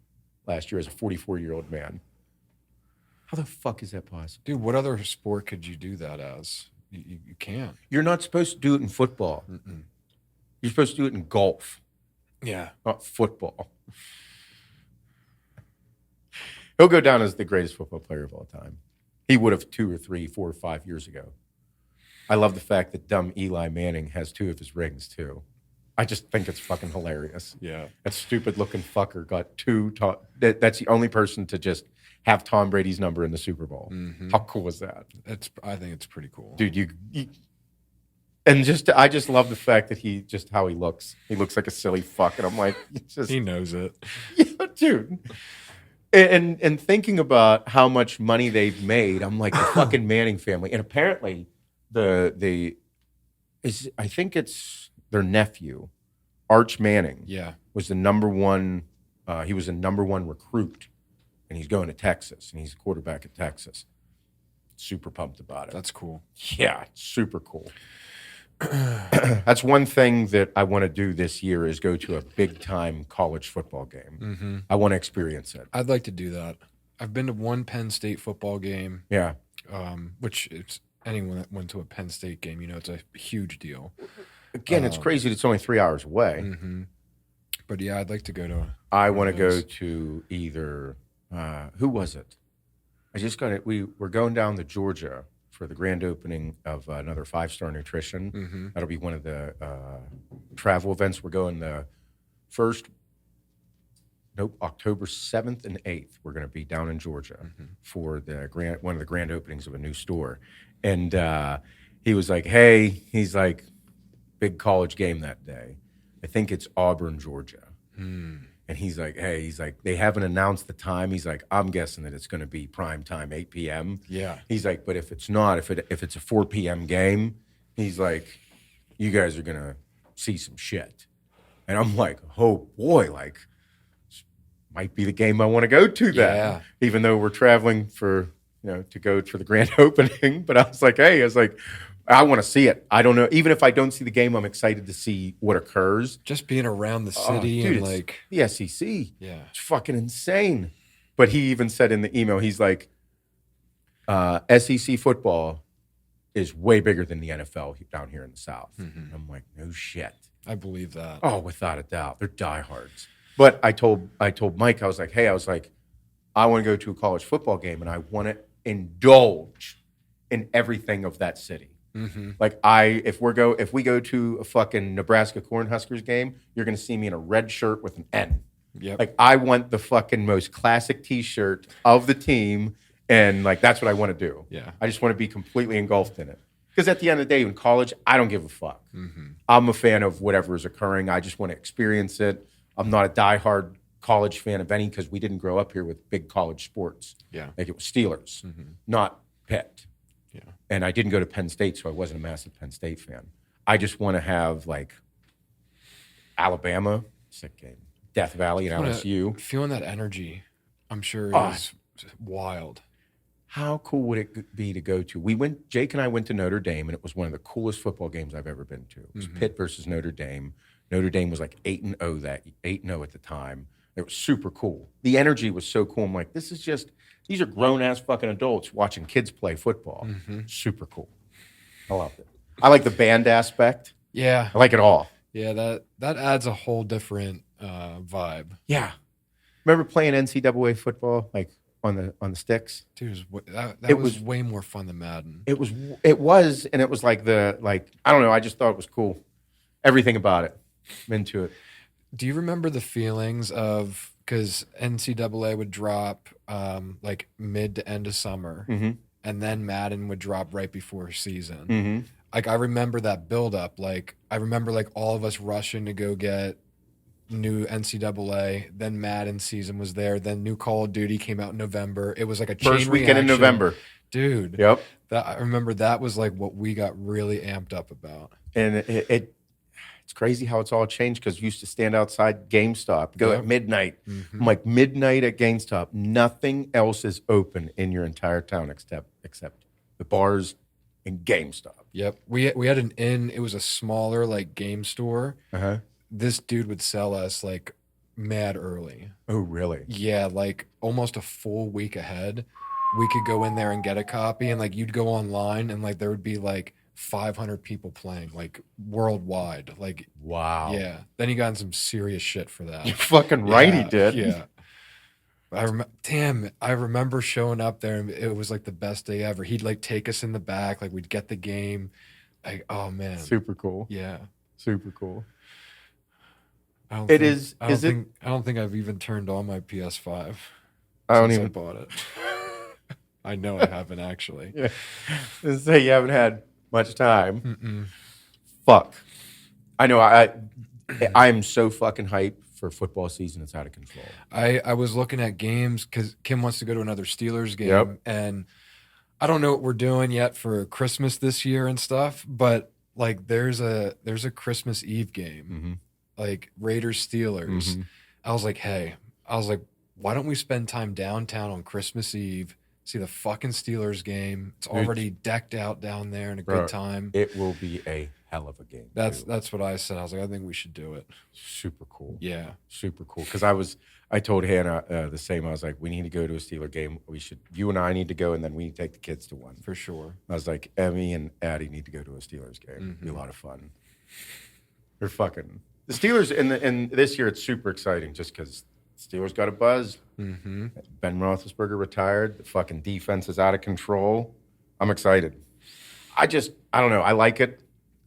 last year as a 44-year-old man. How the fuck is that possible? Dude, what other sport could you do that as? You can't. You're not supposed to do it in football. Mm-mm. You're supposed to do it in golf, Yeah. not football. He'll go down as the greatest football player of all time. He would have 2 or 3, 4 or 5 years ago. I love the fact that dumb Eli Manning has 2 of his rings, too. I just think it's fucking hilarious. Yeah. That stupid-looking fucker got 2. That's the only person to just have Tom Brady's number in the Super Bowl. Mm-hmm. How cool is that? I think it's pretty cool. Dude, I just love the fact that how he looks. He looks like a silly fuck, and I'm like, he knows it. Yeah, dude. And thinking about how much money they've made, I'm like, the fucking Manning family. And apparently I think it's their nephew, Arch Manning, was the number one, he was the number 1 recruit, and he's going to Texas, and he's a quarterback at Texas. Super pumped about it. That's cool. Yeah, super cool. That's one thing that I want to do this year is go to a big-time college football game. Mm-hmm. I want to experience it. I'd like to do that. I've been to one Penn State football game. Yeah. Which it's anyone that went to a Penn State game, it's a huge deal. Again, it's crazy that it's only 3 hours away. Mm-hmm. But yeah, I'd like to go to. I want to go to either. Who was it? I just got it. We're going down to Georgia for the grand opening of another 5-Star Nutrition. Mm-hmm. That'll be one of the travel events. We're going October 7th and 8th. We're going to be down in Georgia for one of the grand openings of a new store. And he was like, hey, he's like, big college game that day. I think it's Auburn, Georgia. And he's like, hey, they haven't announced the time. He's like, I'm guessing that it's going to be prime time, 8 p.m. Yeah. He's like, but if it's not, if it's a 4 p.m. game, he's like, you guys are going to see some shit. And I'm like, oh boy, like, might be the game I want to go to then. Yeah. Even though we're traveling to go for the grand opening. But I was like, I want to see it. I don't know. Even if I don't see the game, I'm excited to see what occurs. Just being around the city dude, and like the SEC. Yeah. It's fucking insane. But he even said in the email, he's like, SEC football is way bigger than the NFL down here in the South. Mm-hmm. I'm like, no shit. I believe that. Oh, without a doubt. They're diehards. But I told Mike, I was like, I want to go to a college football game and I want to indulge in everything of that city. Mm-hmm. Like if we go to a fucking Nebraska Cornhuskers game, you're going to see me in a red shirt with an N. Yep. Like I want the fucking most classic T-shirt of the team, and like that's what I want to do. Yeah. I just want to be completely engulfed in it. Because at the end of the day, in college, I don't give a fuck. Mm-hmm. I'm a fan of whatever is occurring. I just want to experience it. I'm not a diehard college fan of any because we didn't grow up here with big college sports. Yeah. Like it was Steelers, not Pitt. Yeah. And I didn't go to Penn State, so I wasn't a massive Penn State fan. I just want to have like Alabama, sick game, Death Valley and LSU. Feeling that energy, I'm sure is wild. how cool would it be to go to? Jake and I went to Notre Dame, and it was one of the coolest football games I've ever been to. It was Pitt versus Notre Dame. Notre Dame was like 8-0 8-0 at the time. It was super cool. The energy was so cool. I'm like, these are grown ass fucking adults watching kids play football. Super cool. I loved it. I like the band aspect. Yeah. I like it all. Yeah, that adds a whole different vibe. Yeah. Remember playing NCAA football like on the sticks? Dude, that was way more fun than Madden. It was, and it was like I don't know. I just thought it was cool. Everything about it. I'm into it. Do you remember the feelings of, because NCAA would drop like mid to end of summer, and then Madden would drop right before season. Like I remember that build up. Like I remember like all of us rushing to go get new NCAA. Then Madden season was there. Then new Call of Duty came out in November. It was like a first weekend in November, dude. Yep. I remember that was like what we got really amped up about. And it's crazy how it's all changed, because we used to stand outside GameStop, go at midnight. I'm like, midnight at GameStop, nothing else is open in your entire town except the bars and GameStop. Yep. We had an inn. It was a smaller like game store. This dude would sell us like mad early. Oh, really? Yeah, like almost a full week ahead. We could go in there and get a copy, and like you'd go online and like there would be like 500 people playing like worldwide. Like, wow. Yeah. Then he got in some serious shit for that. You're fucking right, he did. Yeah. I remember showing up there, and it was like the best day ever. He'd like take us in the back, like we'd get the game. Like, oh man. Super cool. Yeah. Super cool. I don't think I've even turned on my PS5 since I bought it. I know I haven't actually. Yeah. Let's say you haven't had much time. Fuck. I know. I'm so fucking hyped for football season. It's out of control. I was looking at games because Kim wants to go to another Steelers game, and I don't know what we're doing yet for Christmas this year and stuff. But like, there's a Christmas Eve game, like Raiders Steelers. I was like, why don't we spend time downtown on Christmas Eve? See the fucking Steelers game. It's already decked out down there and a good time. It will be a hell of a game. That's what I said. I was like, I think we should do it. Super cool. Yeah. Super cool. Because I told Hannah the same. I was like, we need to go to a Steeler game. You and I need to go, and then we need to take the kids to one. For sure. I was like, Emmy and Addie need to go to a Steelers game. It'll be a lot of fun. They're fucking... The Steelers, in this year, it's super exciting just because Steelers got a buzz. Ben Roethlisberger retired. The fucking defense is out of control. I'm excited. I don't know. I like it.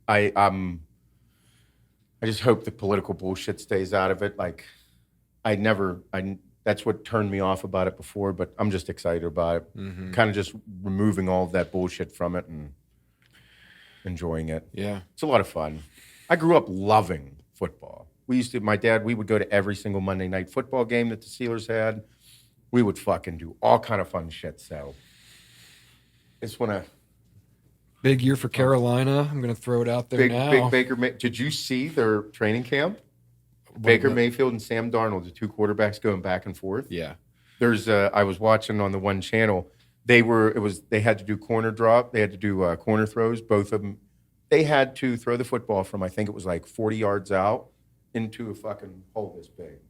I just hope the political bullshit stays out of it. Like, that's what turned me off about it before, but I'm just excited about it. Kind of just removing all of that bullshit from it and enjoying it. Yeah. It's a lot of fun. I grew up loving football. My dad, we would go to every single Monday night football game that the Steelers had. We would fucking do all kind of fun shit. So it's when big year for Carolina. I'm going to throw it out there now. Big Baker. Did you see their training camp? Baker Mayfield and Sam Darnold, the two quarterbacks going back and forth. Yeah. There's I was watching on the one channel. They had to do corner drop. They had to do corner throws. Both of them. They had to throw the football from, I think it was like 40 yards out into a fucking hole this big.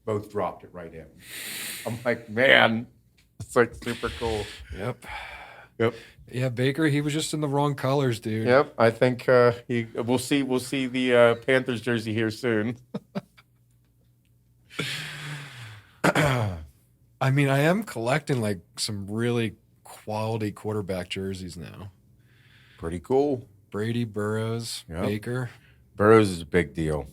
Both dropped it right in. I'm like, man, it's like super cool. Yep. Yeah, Baker, he was just in the wrong colors, dude. Yep. I think we'll see the Panthers jersey here soon. I mean, I am collecting like some really quality quarterback jerseys now. Pretty cool. Brady, Burrows, Baker. Burrows is a big deal.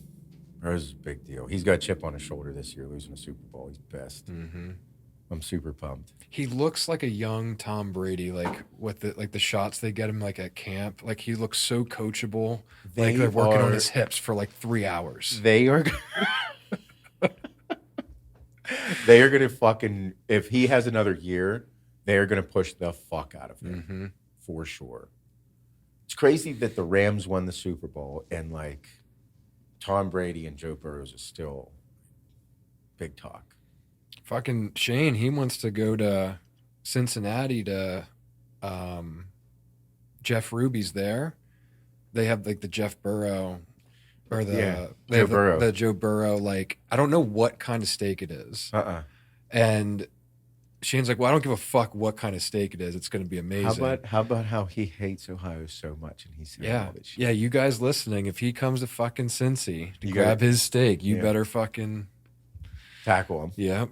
He's got a chip on his shoulder this year, losing a Super Bowl. He's best. I'm super pumped. He looks like a young Tom Brady, like with the shots they get him like at camp. Like he looks so coachable. They're working on his hips for like 3 hours. They are. They are gonna fucking. If he has another year, they are gonna push the fuck out of him for sure. It's crazy that the Rams won the Super Bowl and like Tom Brady and Joe Burrows is still big talk. Fucking Shane, he wants to go to Cincinnati to Jeff Ruby's there. They have like the Jeff Burrow or the Joe Burrow. The Joe Burrow. Like, I don't know what kind of steak it is. And Shane's like, well, I don't give a fuck what kind of steak it is. It's going to be amazing. How about how he hates Ohio so much and he's saying all this shit? Yeah, you guys listening, if he comes to fucking Cincy to You grab gotta- his steak, you better fucking Tackle him. Yep.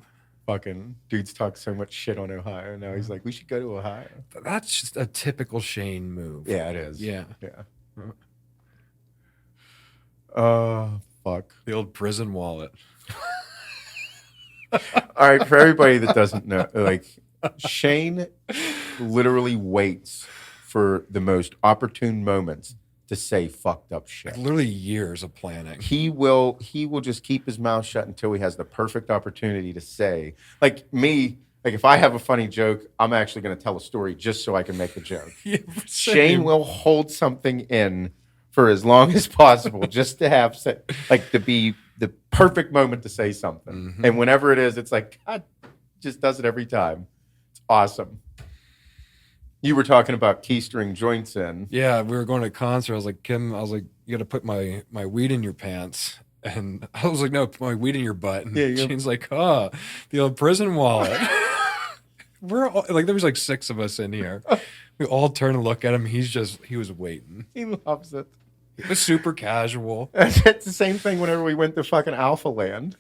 Fucking dudes talk so much shit on Ohio. Now he's like, we should go to Ohio. That's just a typical Shane move. Yeah, it is. Yeah. Fuck. The old prison wallet. All right, for everybody that doesn't know, like, Shane literally waits for the most opportune moments to say fucked up shit. Like literally years of planning. He will just keep his mouth shut until he has the perfect opportunity to say, like me, like if I have a funny joke, I'm actually going to tell a story just so I can make the joke. Yeah, Shane will hold something in for as long as possible just to have, like, to be the perfect moment to say something. Mm-hmm. And whenever it is, it's like, God just does it every time. It's awesome. You were talking about keystring joints in. Yeah, we were going to a concert. I was like, Kim, you got to put my weed in your pants. And I was like, no, put my weed in your butt. And Shane's like, the old prison wallet. We're all, like, there was like 6 of us in here. We all turn and look at him. He was waiting. He loves it. It was super casual. It's the same thing whenever we went to fucking Alpha Land.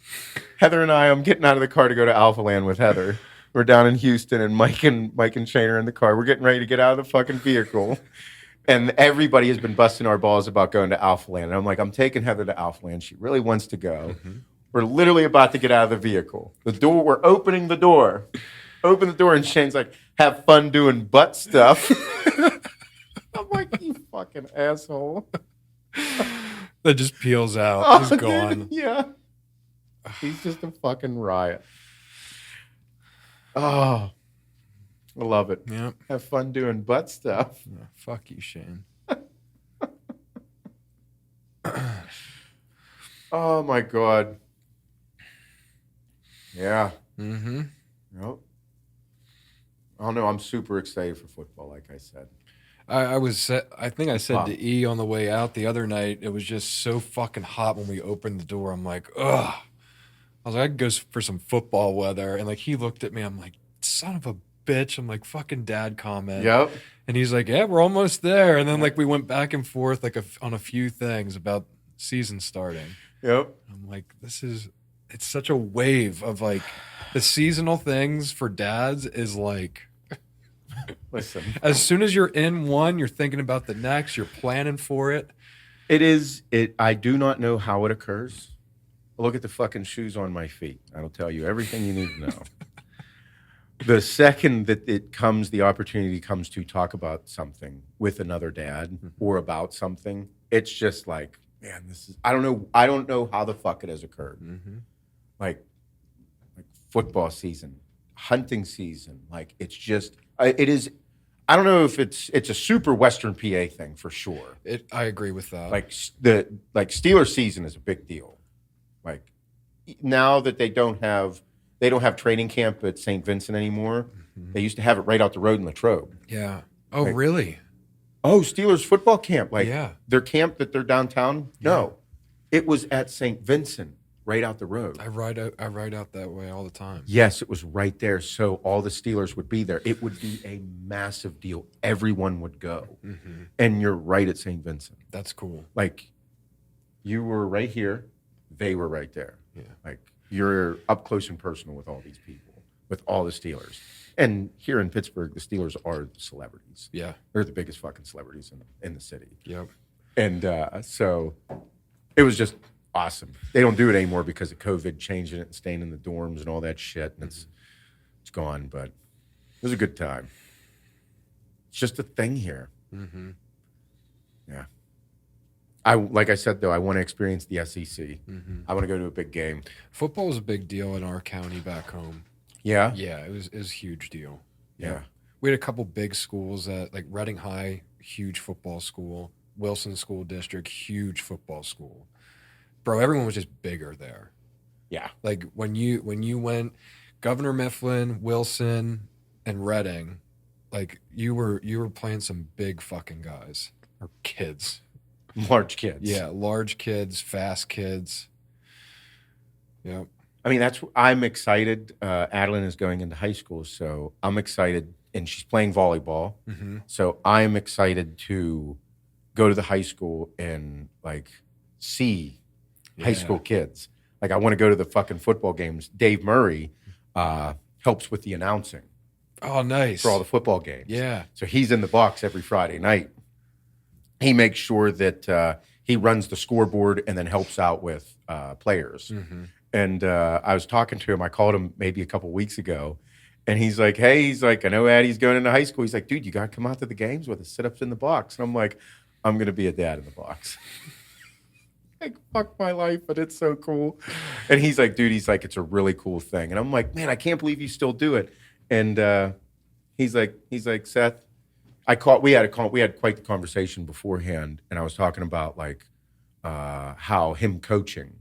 Heather and I'm getting out of the car to go to Alpha Land with Heather. We're down in Houston, and Mike and Shane are in the car. We're getting ready to get out of the fucking vehicle. And everybody has been busting our balls about going to Alpha Land. And I'm like, I'm taking Heather to Alpha Land. She really wants to go. Mm-hmm. We're literally about to get out of the vehicle. We're opening the door. Open the door, and Shane's like, have fun doing butt stuff. I'm like, you fucking asshole. That just peels out. He's gone. Dude, yeah. He's just a fucking riot. Oh, I love it. Yeah. Have fun doing butt stuff. Oh, fuck you, Shane. Oh, my God. Yeah. Mm-hmm. Yep. I don't know. I'm super excited for football, like I said. I think I said to E on the way out the other night, it was just so fucking hot when we opened the door. I'm like, ugh. I was like, I could go for some football weather. And like, he looked at me. I'm like, son of a bitch. I'm like, fucking dad comment. Yep. And he's like, yeah, we're almost there. And then like, we went back and forth like on a few things about season starting. Yep. I'm like, it's such a wave of like the seasonal things for dads is like, listen, as soon as you're in one, you're thinking about the next, you're planning for it. I do not know how it occurs. Look at the fucking shoes on my feet. That'll tell you everything you need to know. The second that the opportunity comes to talk about something with another dad or about something, it's just like, man, I don't know how the fuck it has occurred. Mm-hmm. Like football season, hunting season, like it is. I don't know if it's a super Western PA thing for sure. I agree with that. Like Steelers season is a big deal. Like now that they don't have training camp at St. Vincent anymore. Mm-hmm. They used to have it right out the road in Latrobe. Yeah. Oh, like, really? Oh, Steelers football camp. Like their camp that they're downtown. Yeah. No, it was at St. Vincent, right out the road. I ride out that way all the time. Yes, it was right there. So all the Steelers would be there. It would be a massive deal. Everyone would go. Mm-hmm. And you're right at St. Vincent. That's cool. Like you were right here. They were right there. Yeah. Like you're up close and personal with all these people, with all the Steelers. And here in Pittsburgh, the Steelers are celebrities. Yeah. They're the biggest fucking celebrities in the city. Yep. And so it was just awesome. They don't do it anymore because of COVID, changing it and staying in the dorms and all that shit. And it's gone, but it was a good time. It's just a thing here. Mm-hmm. Yeah. Like I said, though, I want to experience the SEC. Mm-hmm. I want to go to a big game. Football was a big deal in our county back home. Yeah? Yeah, it was a huge deal. Yeah. We had a couple big schools like Reading High, huge football school. Wilson School District, huge football school. Bro, everyone was just bigger there. Yeah. Like when you went, Governor Mifflin, Wilson, and Reading, like you were playing some big fucking guys or kids. Large kids. Yeah, large kids, fast kids. Yep. I mean, I'm excited. Adeline is going into high school, so I'm excited, and she's playing volleyball. Mm-hmm. So I'm excited to go to the high school and like see high school kids. Like I want to go to the fucking football games. Dave Murray helps with the announcing. Oh, nice. For all the football games. Yeah. So he's in the box every Friday night. He makes sure that he runs the scoreboard and then helps out with players. Mm-hmm. And I was talking to him. I called him maybe a couple weeks ago. And he's like, hey, he's like, I know Addie's going into high school. He's like, dude, you got to come out to the games with us, sit-ups in the box. And I'm like, I'm going to be a dad in the box. Like, fuck my life, but it's so cool. And he's like, dude, he's like, it's a really cool thing. And I'm like, man, I can't believe you still do it. And he's like, Seth, we had quite the conversation beforehand. And I was talking about like how him coaching,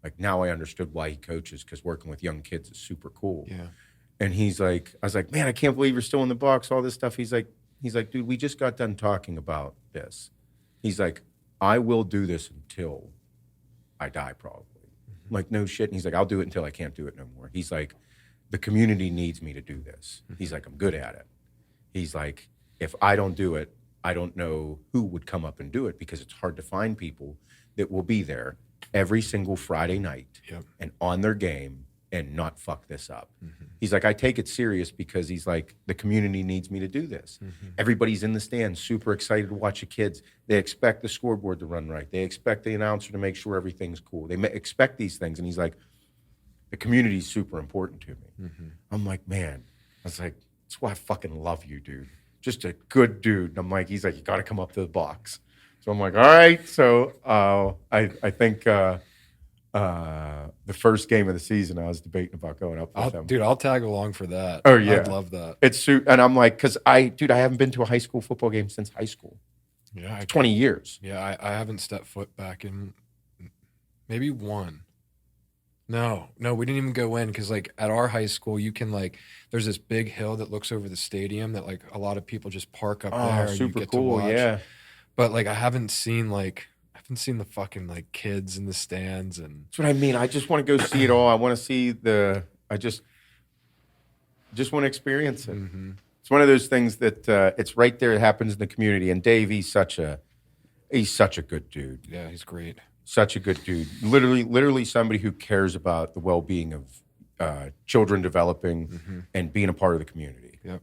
like now I understood why he coaches, because working with young kids is super cool. Yeah. And he's like, I was like, man, I can't believe you're still in the box, all this stuff. He's like, dude, we just got done talking about this. He's like, I will do this until I die, probably. Mm-hmm. I'm like, no shit. And he's like, I'll do it until I can't do it no more. He's like, the community needs me to do this. Mm-hmm. He's like, I'm good at it. He's like, if I don't do it, I don't know who would come up and do it, because it's hard to find people that will be there every single Friday night and on their game and not fuck this up. Mm-hmm. He's like, I take it serious because he's like, the community needs me to do this. Mm-hmm. Everybody's in the stands, super excited to watch the kids. They expect the scoreboard to run right. They expect the announcer to make sure everything's cool. They expect these things. And he's like, the community's super important to me. Mm-hmm. I'm like, man, I was like, that's why I fucking love you, dude. Just a good dude. And I'm like, he's like, you got to come up to the box. So I'm like, all right. So I think the first game of the season, I was debating about going up with them. Dude, I'll tag along for that. Oh, yeah. I'd love that. And I'm like, because I haven't been to a high school football game since high school. Yeah. 20 years. Yeah, I haven't stepped foot back in maybe one. No, we didn't even go in, because like at our high school, you can like, there's this big hill that looks over the stadium that like a lot of people just park up there and super you get cool, to watch. yeah. But like I haven't seen the fucking like kids in the stands, and that's what I mean. I just want to go see it all. I want to see I just want to experience it. Mm-hmm. It's one of those things that it's right there. It happens in the community. And Dave, he's such a good dude. Yeah, he's great. Such a good dude. Literally somebody who cares about the well-being of children developing and being a part of the community. Yep.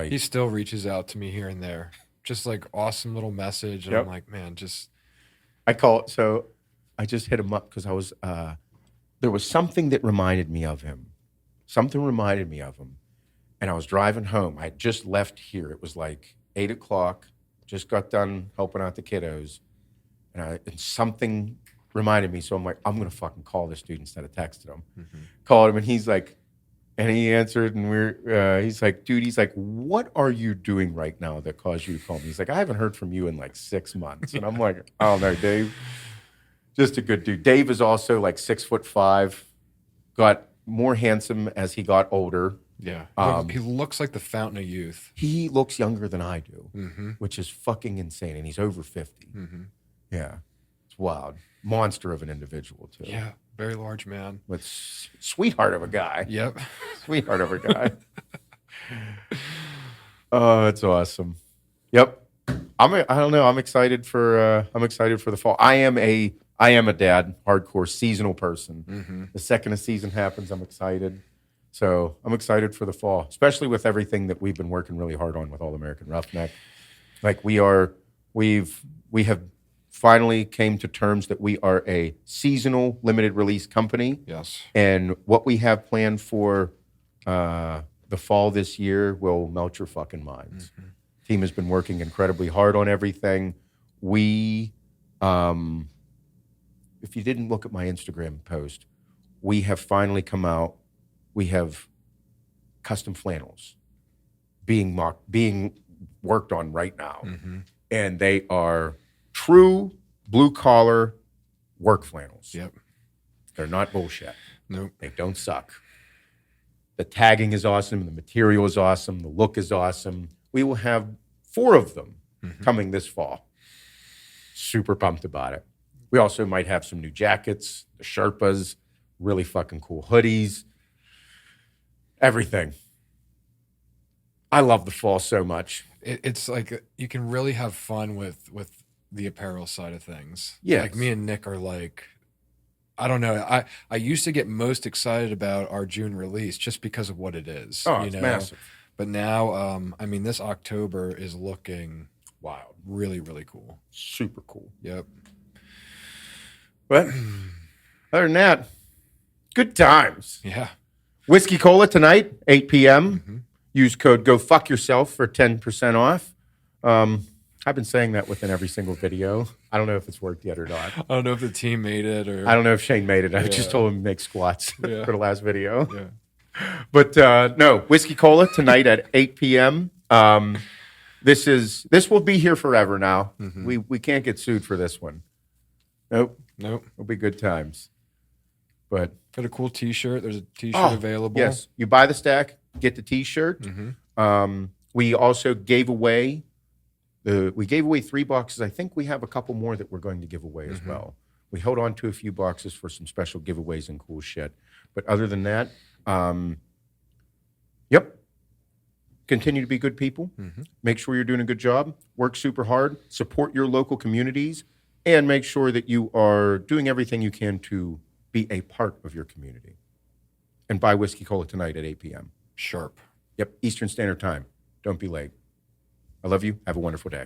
He still reaches out to me here and there. Just like awesome little message. And I'm like, man, I just hit him up because I was, there was something that reminded me of him. And I was driving home. I had just left here. It was like 8:00. Just got done helping out the kiddos. And something reminded me. So I'm like, I'm going to fucking call this dude instead of texting him. Mm-hmm. Called him, and he's like, and he answered, and he's like, dude, he's like, what are you doing right now that caused you to call me? He's like, I haven't heard from you in like 6 months. And I'm like, oh no, Dave, just a good dude. Dave is also like 6'5", got more handsome as he got older. Yeah. He looks like the fountain of youth. He looks younger than I do, which is fucking insane. And he's over 50. Mm-hmm. Yeah. It's wild. Monster of an individual, too. Yeah. Very large man. But sweetheart of a guy. Yep. Sweetheart of a guy. Oh, it's awesome. Yep. I don't know. I'm excited for the fall. I am a dad, hardcore seasonal person. Mm-hmm. The second a season happens, I'm excited. So I'm excited for the fall, especially with everything that we've been working really hard on with All American Roughneck. Like we have finally came to terms that we are a seasonal limited release company. Yes. And what we have planned for the fall this year will melt your fucking minds. Mm-hmm. Team has been working incredibly hard on everything. We, if you didn't look at my Instagram post, we have finally come out. We have custom flannels being worked on right now. Mm-hmm. And they are true blue-collar work flannels. Yep. They're not bullshit. Nope. They don't suck. The tagging is awesome. The material is awesome. The look is awesome. We will have 4 of them coming this fall. Super pumped about it. We also might have some new jackets, the Sherpas, really fucking cool hoodies, everything. I love the fall so much. It's like you can really have fun with the apparel side of things. Yes. Like me and Nick are like, I don't know. I used to get most excited about our June release just because of what it is. Oh, it's massive. But now, I mean, this October is looking Wild. really, really cool. Super cool. Yep. But other than that, good times. Yeah. Whiskey Cola tonight, 8 p.m. Use code GoFuckYourself for 10% off. I've been saying that within every single video. I don't know if it's worked yet or not. I don't know if the team made it or. I don't know if Shane made it. I just told him to make squats for Yeah. the last video. Yeah. But no, Whiskey Cola tonight at 8 p.m. This will be here forever now. We can't get sued for this one. Nope. It'll be good times. But Got a cool T-shirt. There's a T-shirt available. yes, you buy the stack, get the T-shirt. We also gave away 3 boxes. I think we have a couple more that we're going to give away as well. We held on to a few boxes for some special giveaways and cool shit. But other than that, yep. Continue to be good people. Make sure you're doing a good job. Work super hard. Support your local communities. And make sure that you are doing everything you can to be a part of your community. And buy Whiskey Cola tonight at 8 p.m. Sharp. Yep, Eastern Standard Time. Don't be late. I love you. Have a wonderful day.